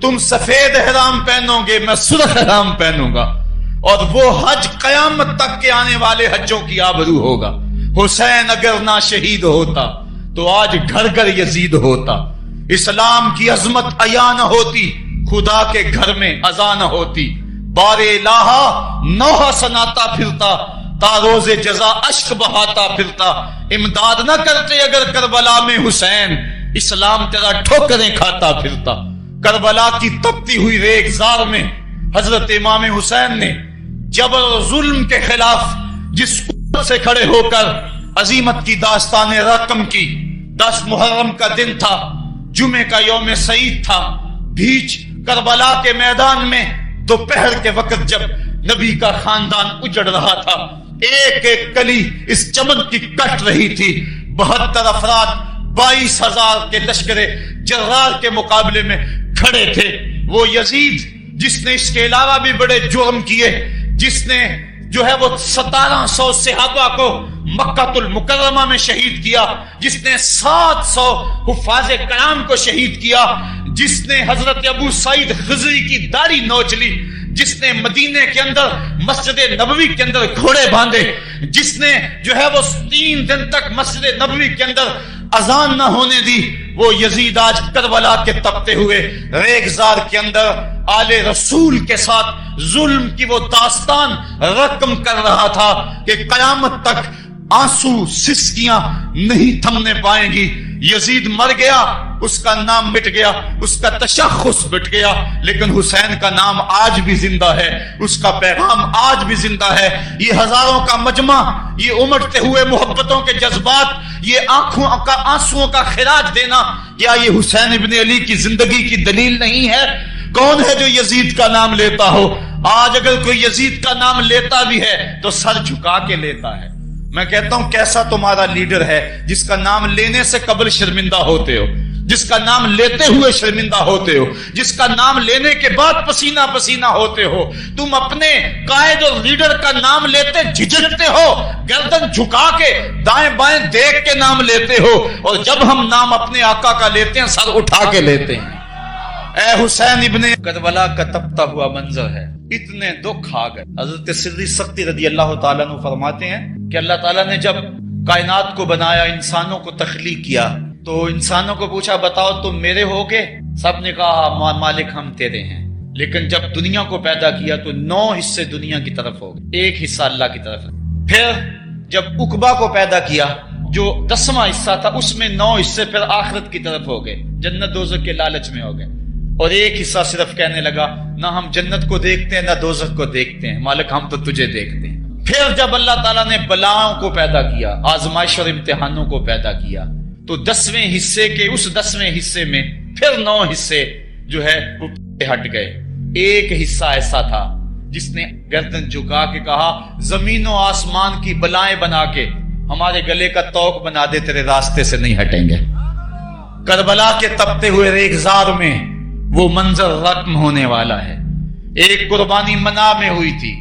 تم سفید احرام پہنو گے، میں سرخ احرام پہنوں گا. اور وہ حج قیامت تک کے آنے والے حجوں کی آبرو ہوگا. حسین اگر نہ شہید ہوتا تو آج گھر گھر یزید ہوتا. اسلام کی عظمت عیاں نہ ہوتی، خدا کے گھر میں اذان نہ ہوتی. بار الہا نوحہ سناتا پھرتا، تا روز جزا اشک بہاتا پھرتا. امداد نہ کرتے اگر کربلا میں حسین، اسلام تیرا ٹھوکریں کھاتا پھرتا. کربلا کی تپتی ہوئی ریگزار میں حضرت امام حسین نے جبر و ظلم کے خلاف جس قوت سے کھڑے ہو کر عظیمت کی داستان رقم کی. 10 محرم کا دن تھا، جمعے کا یوم سعید تھا. بیچ کربلا کے میدان میں دوپہر کے وقت جب نبی کا خاندان اجڑ رہا تھا، ایک ایک کلی اس چمن کی کٹ رہی تھی. 72 افراد 22,000 کے لشکر جرار کے مقابلے میں کھڑے تھے. وہ یزید جس نے اس کے علاوہ بھی بڑے جرم کیے، جس نے جو ہے وہ 1700 صحابہ کو مکہ المکرمہ میں شہید کیا، جس نے 700 حفاظ کرام کو شہید کیا، جس نے حضرت ابو سعید خضری کی داڑھی نوچ لی، جس نے مدینے کے اندر مسجد نبوی کے اندر گھوڑے باندھے، جس نے جو ہے وہ 3 دن تک مسجد نبوی کے اندر اذان نہ ہونے دی، وہ یزید آج کربلا کے تپتے ہوئے ریگزار کے اندر آل رسول کے ساتھ ظلم کی وہ داستان رقم کر رہا تھا کہ قیامت تک آنسو سسکیاں نہیں تھمنے پائیں گی. یزید مر گیا، اس کا نام مٹ گیا، اس کا تشخص مٹ گیا، لیکن حسین کا نام آج بھی زندہ ہے، اس کا پیغام آج بھی زندہ ہے. یہ ہزاروں کا مجمع، یہ امٹتے ہوئے محبتوں کے جذبات، یہ آنکھوں کا آنسوؤں کا خراج دینا، کیا یہ حسین ابن علی کی زندگی کی دلیل نہیں ہے؟ کون ہے جو یزید کا نام لیتا ہو؟ آج اگر کوئی یزید کا نام لیتا بھی ہے تو سر جھکا کے لیتا ہے. میں کہتا ہوں کیسا تمہارا لیڈر ہے جس کا نام لینے سے قبل شرمندہ ہوتے ہو، جس کا نام لیتے ہوئے شرمندہ ہوتے ہو، جس کا نام لینے کے بعد پسینہ پسینہ ہوتے ہو۔ تم اپنے قائد اور لیڈر کا نام لیتے جھجکتے ہو، گردن جھکا کے دائیں بائیں دیکھ کے نام لیتے ہو، اور جب ہم نام اپنے آقا کا لیتے ہیں سر اٹھا کے لیتے ہیں۔ اے حسین ابن کربلا کا تپتا ہوا منظر ہے، اتنے دکھ آ گئے۔ حضرت سری سختی رضی اللہ تعالیٰ عنہ فرماتے ہیں کہ اللہ تعالیٰ نے جب کائنات کو بنایا، انسانوں کو تخلیق کیا، تو انسانوں کو پوچھا بتاؤ تم میرے ہوگے؟ سب نے کہا مالک ہم تیرے ہیں۔ لیکن جب دنیا کو پیدا کیا تو 9 حصے دنیا کی طرف ہو گئے، 1 حصہ اللہ کی طرف۔ پھر جب عقبہ کو پیدا کیا جو 10واں حصہ تھا، اس میں 9 حصے پھر آخرت کی طرف ہو گئے، جنت دوزخ کے لالچ میں ہو گئے، اور 1 حصہ صرف کہنے لگا نہ ہم جنت کو دیکھتے ہیں نہ دوزخ کو دیکھتے ہیں، مالک ہم تو تجھے دیکھتے ہیں۔ پھر جب اللہ تعالیٰ نے بلاؤں کو پیدا کیا، آزمائش اور امتحانوں کو پیدا کیا، تو 10ویں حصے کے اس 10ویں حصے میں پھر 9 حصے جو ہے وہ ہٹ گئے۔ 1 حصہ ایسا تھا جس نے گردن جھکا کے کہا زمین و آسمان کی بلائیں بنا کے ہمارے گلے کا توق بنا دے، تیرے راستے سے نہیں ہٹیں گے۔ کربلا کے تپتے ہوئے ریگزار میں وہ منظر رقم ہونے والا ہے۔ ایک قربانی منا میں ہوئی تھی،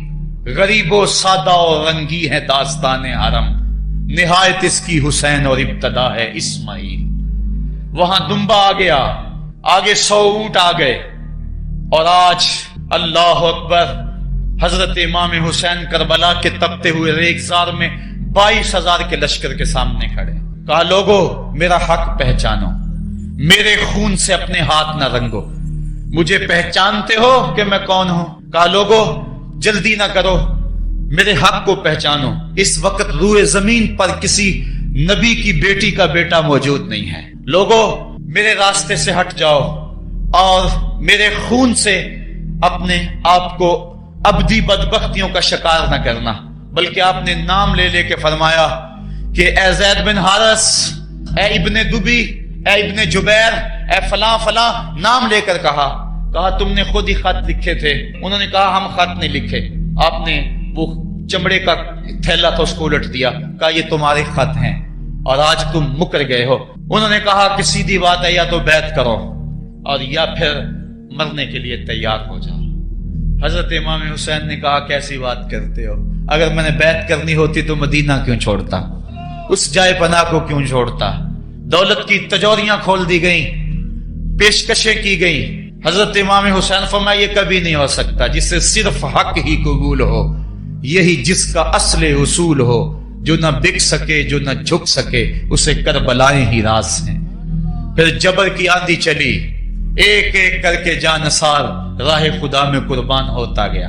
غریب و سادہ اور رنگی ہے داستان حرم، نہایت اس کی حسین اور ابتدا ہے اسماعیل۔ وہاں دمبا آ گیا، آگے 100 اونٹ آ گئے، اور آج اللہ اکبر حضرت امام حسین کربلا کے تپتے ہوئے ریگزار میں 22,000 کے لشکر کے سامنے کھڑے۔ کہا لوگو میرا حق پہچانو، میرے خون سے اپنے ہاتھ نہ رنگو، مجھے پہچانتے ہو کہ میں کون ہوں؟ کہا لوگو جلدی نہ کرو، میرے حق کو پہچانو۔ اس وقت روئے زمین پر کسی نبی کی بیٹی کا بیٹا موجود نہیں ہے۔ لوگو میرے راستے سے ہٹ جاؤ اور میرے خون سے اپنے آپ کو ابدی بدبختیوں کا شکار نہ کرنا۔ بلکہ آپ نے نام لے لے کے فرمایا کہ اے زید بن حارث، اے ابن دبی، اے ابن جبیر، اے فلاں فلاں، نام لے کر کہا تم نے خود ہی خط لکھے تھے۔ انہوں نے کہا ہم خط نہیں لکھے۔ آپ نے وہ چمڑے کا تھیلا تھا اس کو الٹ دیا، کہا یہ تمہارے خط ہیں اور آج تم مکر گئے ہو۔ انہوں نے کہا کہ سیدھی بات ہے، یا تو بیعت کرو اور یا پھر مرنے کے لیے تیار ہو جاؤ۔ حضرت امام حسین نے کہا کیسی بات کرتے ہو، اگر میں نے بیعت کرنی ہوتی تو مدینہ کیوں چھوڑتا، اس جائے پناہ کو کیوں چھوڑتا؟ دولت کی تجوریاں کھول دی گئیں، پیشکشیں کی گئیں۔ حضرت امام حسین فرمایا یہ کبھی نہیں ہو سکتا، جسے صرف حق ہی قبول ہو، یہی جس کا اصل اصول ہو، جو نہ بک سکے جو نہ جھک سکے، اسے کربلائیں ہی راز ہیں۔ پھر جبر کی آندھی چلی، ایک ایک کر کے جانثار راہ خدا میں قربان ہوتا گیا۔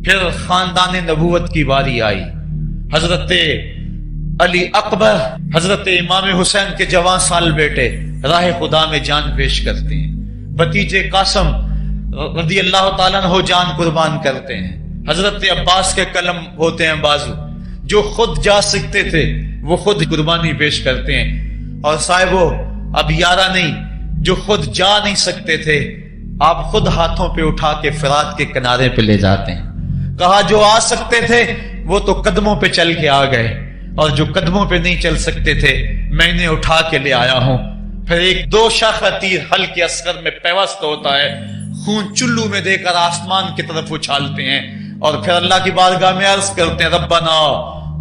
پھر خاندان نبوت کی باری آئی۔ حضرت علی اکبر حضرت امام حسین کے جوان سال بیٹے راہ خدا میں جان پیش کرتے ہیں۔ بھتیجے قاسم رضی اللہ تعالیٰ عنہ جان قربان کرتے ہیں۔ حضرت عباس کے قلم ہوتے ہیں بازو، جو خود جا سکتے تھے وہ خود قربانی پیش کرتے ہیں، اور صاحبو اب یارہ نہیں، جو خود جا نہیں سکتے تھے آپ خود ہاتھوں پہ اٹھا کے فرات کے کنارے پہ لے جاتے ہیں۔ کہا جو آ سکتے تھے وہ تو قدموں پہ چل کے آ گئے، اور جو قدموں پہ نہیں چل سکتے تھے میں انہیں اٹھا کے لے آیا ہوں۔ پھر ایک 2 شاخہ تیر ہلکے اصغر میں پیوست ہوتا ہے، خون چلو میں دے کر آسمان کی طرف اچھالتے ہیں، اور پھر اللہ کی بارگاہ میں عرض کرتے ہیں ربنا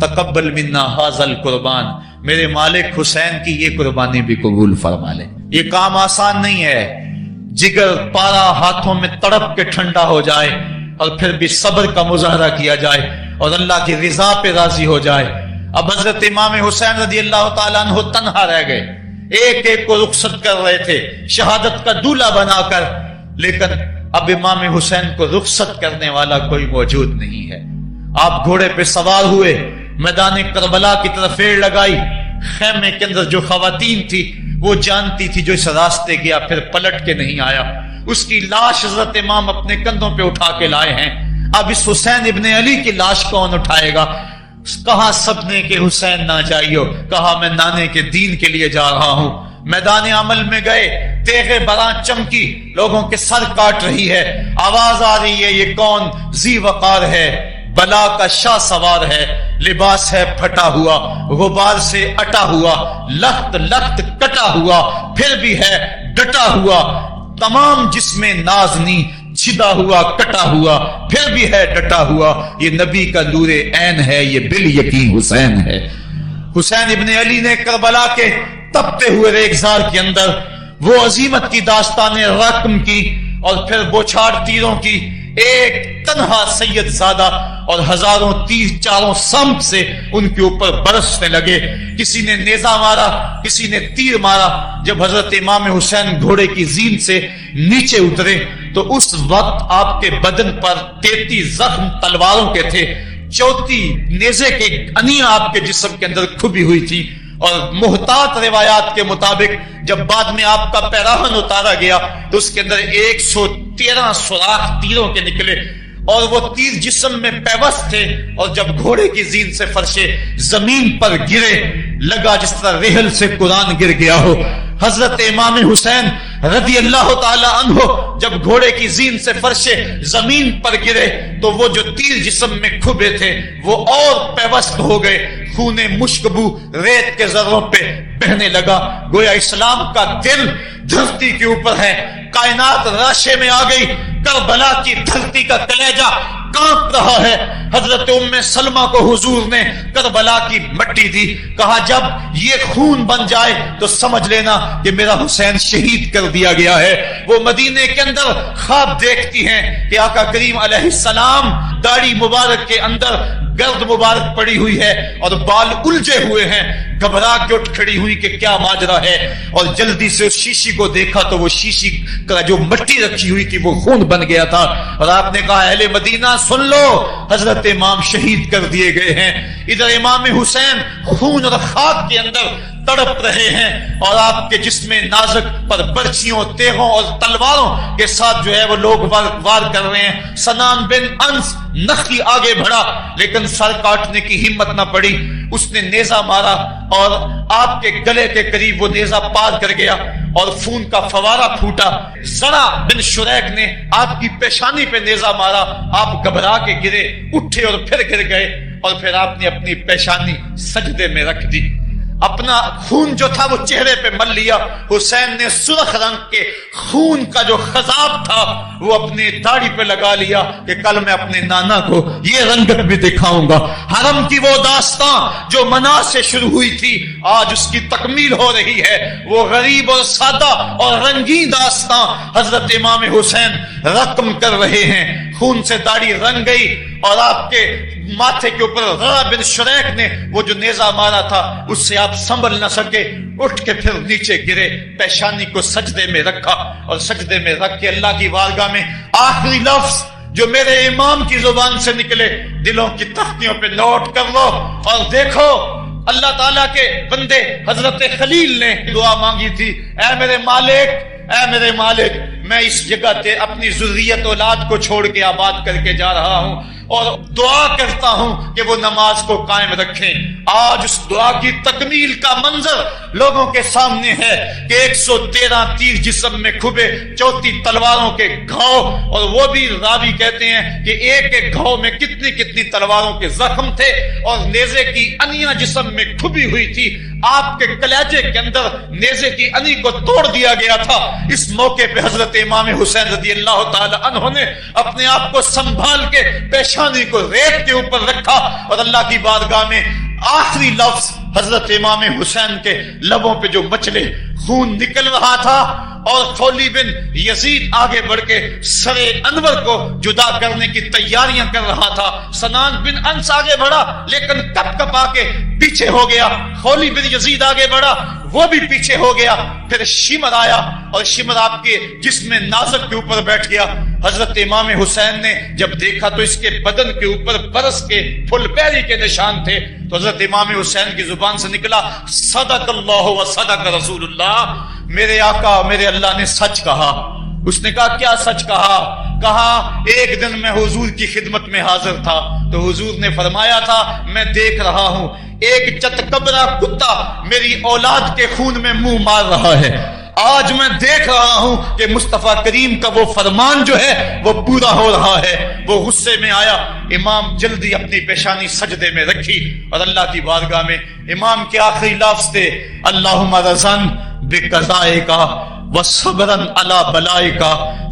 تقبل منا ھذا القربان، میرے مالک حسین کی یہ قربانی بھی قبول فرما لے۔ یہ کام آسان نہیں ہے، جگر پارا ہاتھوں میں تڑپ کے ٹھنڈا ہو جائے اور پھر بھی صبر کا مظاہرہ کیا جائے اور اللہ کی رضا پہ راضی ہو جائے۔ اب حضرت امام حسین رضی اللہ تعالیٰ عنہ تنہا رہ گئے، ایک ایک کو رخصت کر رہے تھے شہادت کا دولہا بنا کر، لیکن اب امام حسین کو رخصت کرنے والا کوئی موجود نہیں ہے۔ آپ گھوڑے پہ سوار ہوئے، میدان کربلا کی طرف ایڑ لگائی۔ خیمے کے اندر جو خواتین تھی وہ جانتی تھی جو اس راستے گیا پھر پلٹ کے نہیں آیا، اس کی لاش حضرت امام اپنے کندھوں پہ اٹھا کے لائے ہیں۔ اب اس حسین ابن علی کی لاش کون اٹھائے گا؟ کہا سب نے کہ حسین نہ جائیو، کہا میں نانے کے دین کے لیے جا رہا ہوں۔ میدان عمل میں گئے، تیغ براں چمکی، لوگوں کے سر کاٹ رہی ہے، آواز آ رہی ہے یہ کون ذی وقار ہے؟ بلا کا شاہ سوار ہے، لباس ہے پھٹا ہوا، غبار سے اٹا ہوا، لخت لخت کٹا ہوا، پھر بھی ہے ڈٹا ہوا، تمام جسم نازنی چھدا ہوا کٹا ہوا، پھر بھی ہے ڈٹا ہوا، یہ نبی کا نور عین ہے، یہ بال یقین حسین ہے۔ حسین ابن علی نے کربلا کے تپتے ہوئے ریگزار کے اندر وہ عظیمت کی داستانیں رقم کی اور پھر بوچھاڑ تیروں کی، ایک تنہا سید زادہ اور ہزاروں تیر چاروں سمت سے ان کے اوپر برسنے لگے، کسی نے نیزہ مارا، کسی نے تیر مارا۔ جب حضرت امام حسین گھوڑے کی زین سے نیچے اترے تو اس وقت آپ کے بدن پر 33 زخم تلواروں کے تھے، 34 نیزے کے انیاں آپ کے جسم کے اندر کھبی ہوئی تھی، اور محتاط روایات کے مطابق جب بعد میں آپ کا پیراہن اتارا گیا تو اس کے اندر 113 سوراخ تیروں کے نکلے، اور وہ تیر جسم میں پیوست تھے، اور جب گھوڑے کی زین سے فرشے زمین پر گرے لگا جس طرح ریحل سے قرآن گر گیا ہو۔ حضرت امام حسین رضی اللہ تعالی عنہ جب گھوڑے کی زین سے فرشے زمین پر گرے تو وہ جو تیر جسم میں کھبے تھے وہ اور پیوست ہو گئے، خون مشکبو ریت کے ذروں پہ بہنے لگا، گویا اسلام کا دل دھرتی کے اوپر ہے، کائنات راشے میں آ گئی، کربلا کی دھرتی کا کلیجہ کانپ رہا ہے۔ حضرت ام سلمہ کو حضور نے کربلا کی مٹی دی، کہا جب یہ خون بن جائے تو سمجھ لینا کہ میرا حسین شہید کر دیا گیا ہے۔ وہ مدینے کے اندر خواب دیکھتی ہیں کہ آقا کریم علیہ السلام داڑھی مبارک کے اندر گرد مبارک پڑی ہوئی ہے اور بال الجھے ہوئے ہیں، گھبرا کے اٹھ کھڑی ہوئی کہ کیا ماجرا ہے، اور جلدی سے اس شیشی کو دیکھا تو وہ شیشی کا جو مٹی رکھی ہوئی تھی وہ خون بن گیا تھا، اور آپ نے کہا اہل مدینہ سن لو، حضرت امام شہید کر دیے گئے ہیں۔ ادھر امام حسین خون اور خاک کے اندر تڑپ رہے ہیں، اور آپ کے جسم نازک پر برچیوں، تیغوں اور تلواروں کے ساتھ جو ہے وہ لوگ وار کر رہے ہیں۔ سنان بن انس نخی آگے بڑھا لیکن سر کاٹنے کی ہمت نہ پڑی، اس نے نیزہ مارا اور آپ کے گلے کے قریب وہ نیزہ پار کر گیا اور خون کا فوارہ پھوٹا۔ زرع بن شریک نے آپ کی پیشانی پہ نیزہ مارا، آپ گھبرا کے گرے، اٹھے اور پھر گر گئے، اور پھر آپ نے اپنی پیشانی سجدے میں رکھ دی، اپنا خون جو تھا وہ چہرے پہ مل لیا۔ حسین نے سرخ رنگ کے خون کا جو خضاب تھا وہ اپنی داڑھی پہ لگا لیا کہ کل میں اپنے نانا کو یہ رنگت بھی دکھاؤں گا۔ حرم کی وہ داستان جو منا سے شروع ہوئی تھی آج اس کی تکمیل ہو رہی ہے، وہ غریب اور سادہ اور رنگین داستان حضرت امام حسین رقم کر رہے ہیں۔ خون سے داڑھی رنگ گئی اور آپ کے ماتھے کے اوپر زرع بن شریک نے وہ جو نیزہ مارا تھا اس سے آپ سنبھل نہ سکے، اٹھ کے پھر نیچے گرے، پیشانی کو سجدے میں رکھا، اور سجدے میں رکھ کے اللہ کی بارگاہ میں آخری لفظ جو میرے امام کی زبان سے نکلے دلوں کی تختیوں پہ نوٹ کر لو اور دیکھو۔ اللہ تعالیٰ کے بندے حضرت خلیل نے دعا مانگی تھی، اے میرے مالک، اے میرے مالک، میں اس جگہ تے اپنی ذریت اولاد کو چھوڑ کے آباد کر کے جا رہا ہوں اور دعا کرتا ہوں کہ وہ نماز کو قائم رکھیں۔ آج اس دعا کی تکمیل کا منظر لوگوں کے سامنے ہے کہ 113 تیر جسم میں کھبے، 34 تلواروں کے گھاؤ، اور وہ بھی راوی کہتے ہیں کہ ایک ایک گھاؤ میں کتنی کتنی تلواروں کے زخم تھے، اور نیزے کی انیاں جسم میں کھبی ہوئی تھی، آپ کے کلیجے کے اندر نیزے کی انی کو توڑ دیا گیا تھا۔ اس موقع پہ حضرت امام حسین رضی اللہ تعالی عنہ نے اپنے آپ کو سنبھال کے پیشانی کو ریت کے اوپر رکھا اور اللہ کی بارگاہ میں آخری لفظ حضرت امام حسین کے لبوں پہ جو مچلے خون نکل رہا تھا، اور خولی بن یزید آگے بڑھ کے سر انور کو جدا کرنے کی تیاریاں کر رہا تھا، سنان بن انس آگے بڑھا لیکن کپ کپا کے پیچھے ہو گیا، خولی بن یزید آگے بڑھا وہ بھی پیچھے ہو گیا، پھر شمر آیا اور شمر آپ کے جسم نازک کے اوپر بیٹھ گیا۔ حضرت امام حسین نے جب دیکھا تو اس کے بدن کے اوپر برس کے پھل پیری کے نشان تھے، تو حضرت امام حسین کی زبان سے نکلا صدق اللہ و صدق رسول اللہ، میرے آقا میرے اللہ نے سچ کہا۔ اس نے کہا کیا سچ کہا؟ کہا ایک دن میں حضور کی خدمت میں حاضر تھا تو حضور نے فرمایا تھا میں دیکھ رہا ہوں ایک چتکبرا کتا میری اولاد کے خون میں منہ مار رہا ہے، آج میں دیکھ رہا ہوں کہ مصطفیٰ کریم کا وہ فرمان جو ہے وہ پورا ہو رہا ہے۔ وہ غصے میں آیا، امام جلدی اپنی پیشانی سجدے میں رکھی اور اللہ کی بارگاہ میں امام کے آخری لفظ تھے، اللہم رضن بقضائک وصبرن علی بلائک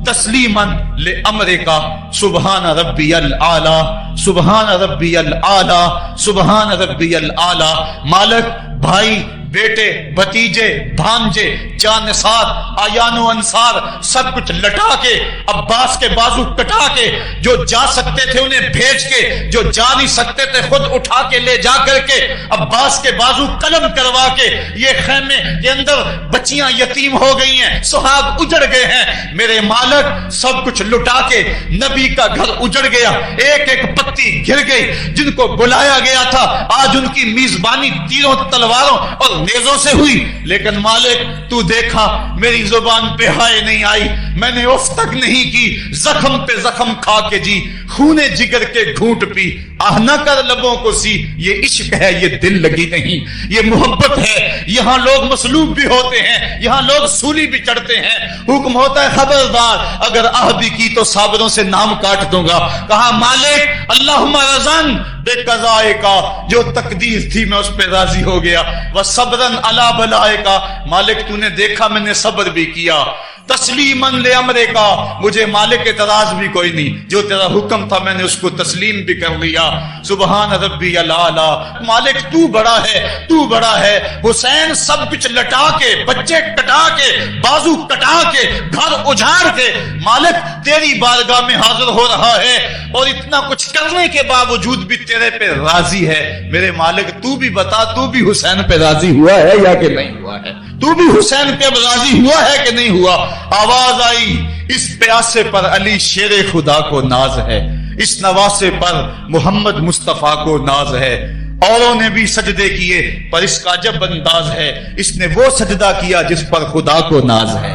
تسلیما لامرک سبحان ربی الاعلی سبحان ربی الاعلی سبحان ربی الاعلی۔ مالک بھائی، بیٹے، بھتیجے، بھانجے، جانثار، آیان و انصار سب کچھ لٹا کے، عباس کے بازو کٹا کے، جو جا سکتے تھے انہیں بھیج کے، جو جا نہیں سکتے تھے خود اٹھا کے لے جا کر کے، عباس کے بازو قلم کروا کے، یہ خیمے کے اندر بچیاں یتیم ہو گئی ہیں، سہاگ اجڑ گئے ہیں، میرے مالک سب کچھ لٹا کے نبی کا گھر اجڑ گیا، ایک ایک پتی گر گئی، جن کو بلایا گیا تھا آج ان کی میزبانی تیروں تلواروں اور نیزوں سے ہوئی، لیکن مالک تو دیکھا میری زبان پہ ہائے نہیں آئی، میں نے اف تک نہیں کی، زخم پہ زخم کھا کے جی، خونے جگر کے گھونٹ پی، آہ نہ کر لبوں کو سی، یہ عشق ہے، یہ دل لگی نہیں، یہ محبت ہے۔ یہاں لوگ مصلوب بھی ہوتے ہیں، یہاں لوگ سولی بھی چڑھتے ہیں، حکم ہوتا ہے خبردار اگر آہ بھی کی تو صابروں سے نام کاٹ دوں گا۔ کہا مالک اللہم رضن بے قضائے کا، جو تقدیر تھی میں اس پہ راضی ہو گیا، وصبرن علی بلائے کا، مالک تو نے دیکھا میں نے صبر بھی کیا، تسلیما لامرے کا، مجھے مالک اعتراض بھی کوئی نہیں، جو تیرا حکم تھا میں نے اس کو تسلیم بھی کر لیا، سبحان ربی الاعلی۔ مالک تو بڑا ہے، تو بڑا ہے۔ حسین سب کچھ لٹا کے، بچے کٹا کے، بازو کٹا کے، گھر اجاڑ کے مالک تیری بارگاہ میں حاضر ہو رہا ہے، اور اتنا کچھ کرنے کے باوجود بھی تیرے پہ راضی ہے۔ میرے مالک تو بھی بتا، تو بھی حسین پہ راضی ہوا ہے یا کہ نہیں ہوا ہے؟ تو بھی حسین پہ راضی ہوا ہے کہ نہیں ہوا؟ آواز آئی، اس پیاسے پر علی شیر خدا کو ناز ہے، اس نواسے پر محمد مصطفیٰ کو ناز ہے۔ اوروں نے بھی سجدے کیے پر اس کا عجب انداز ہے، اس نے وہ سجدہ کیا جس پر خدا کو ناز ہے۔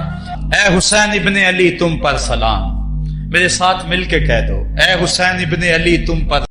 اے حسین ابن علی تم پر سلام، میرے ساتھ مل کے کہہ دو، اے حسین ابن علی تم پر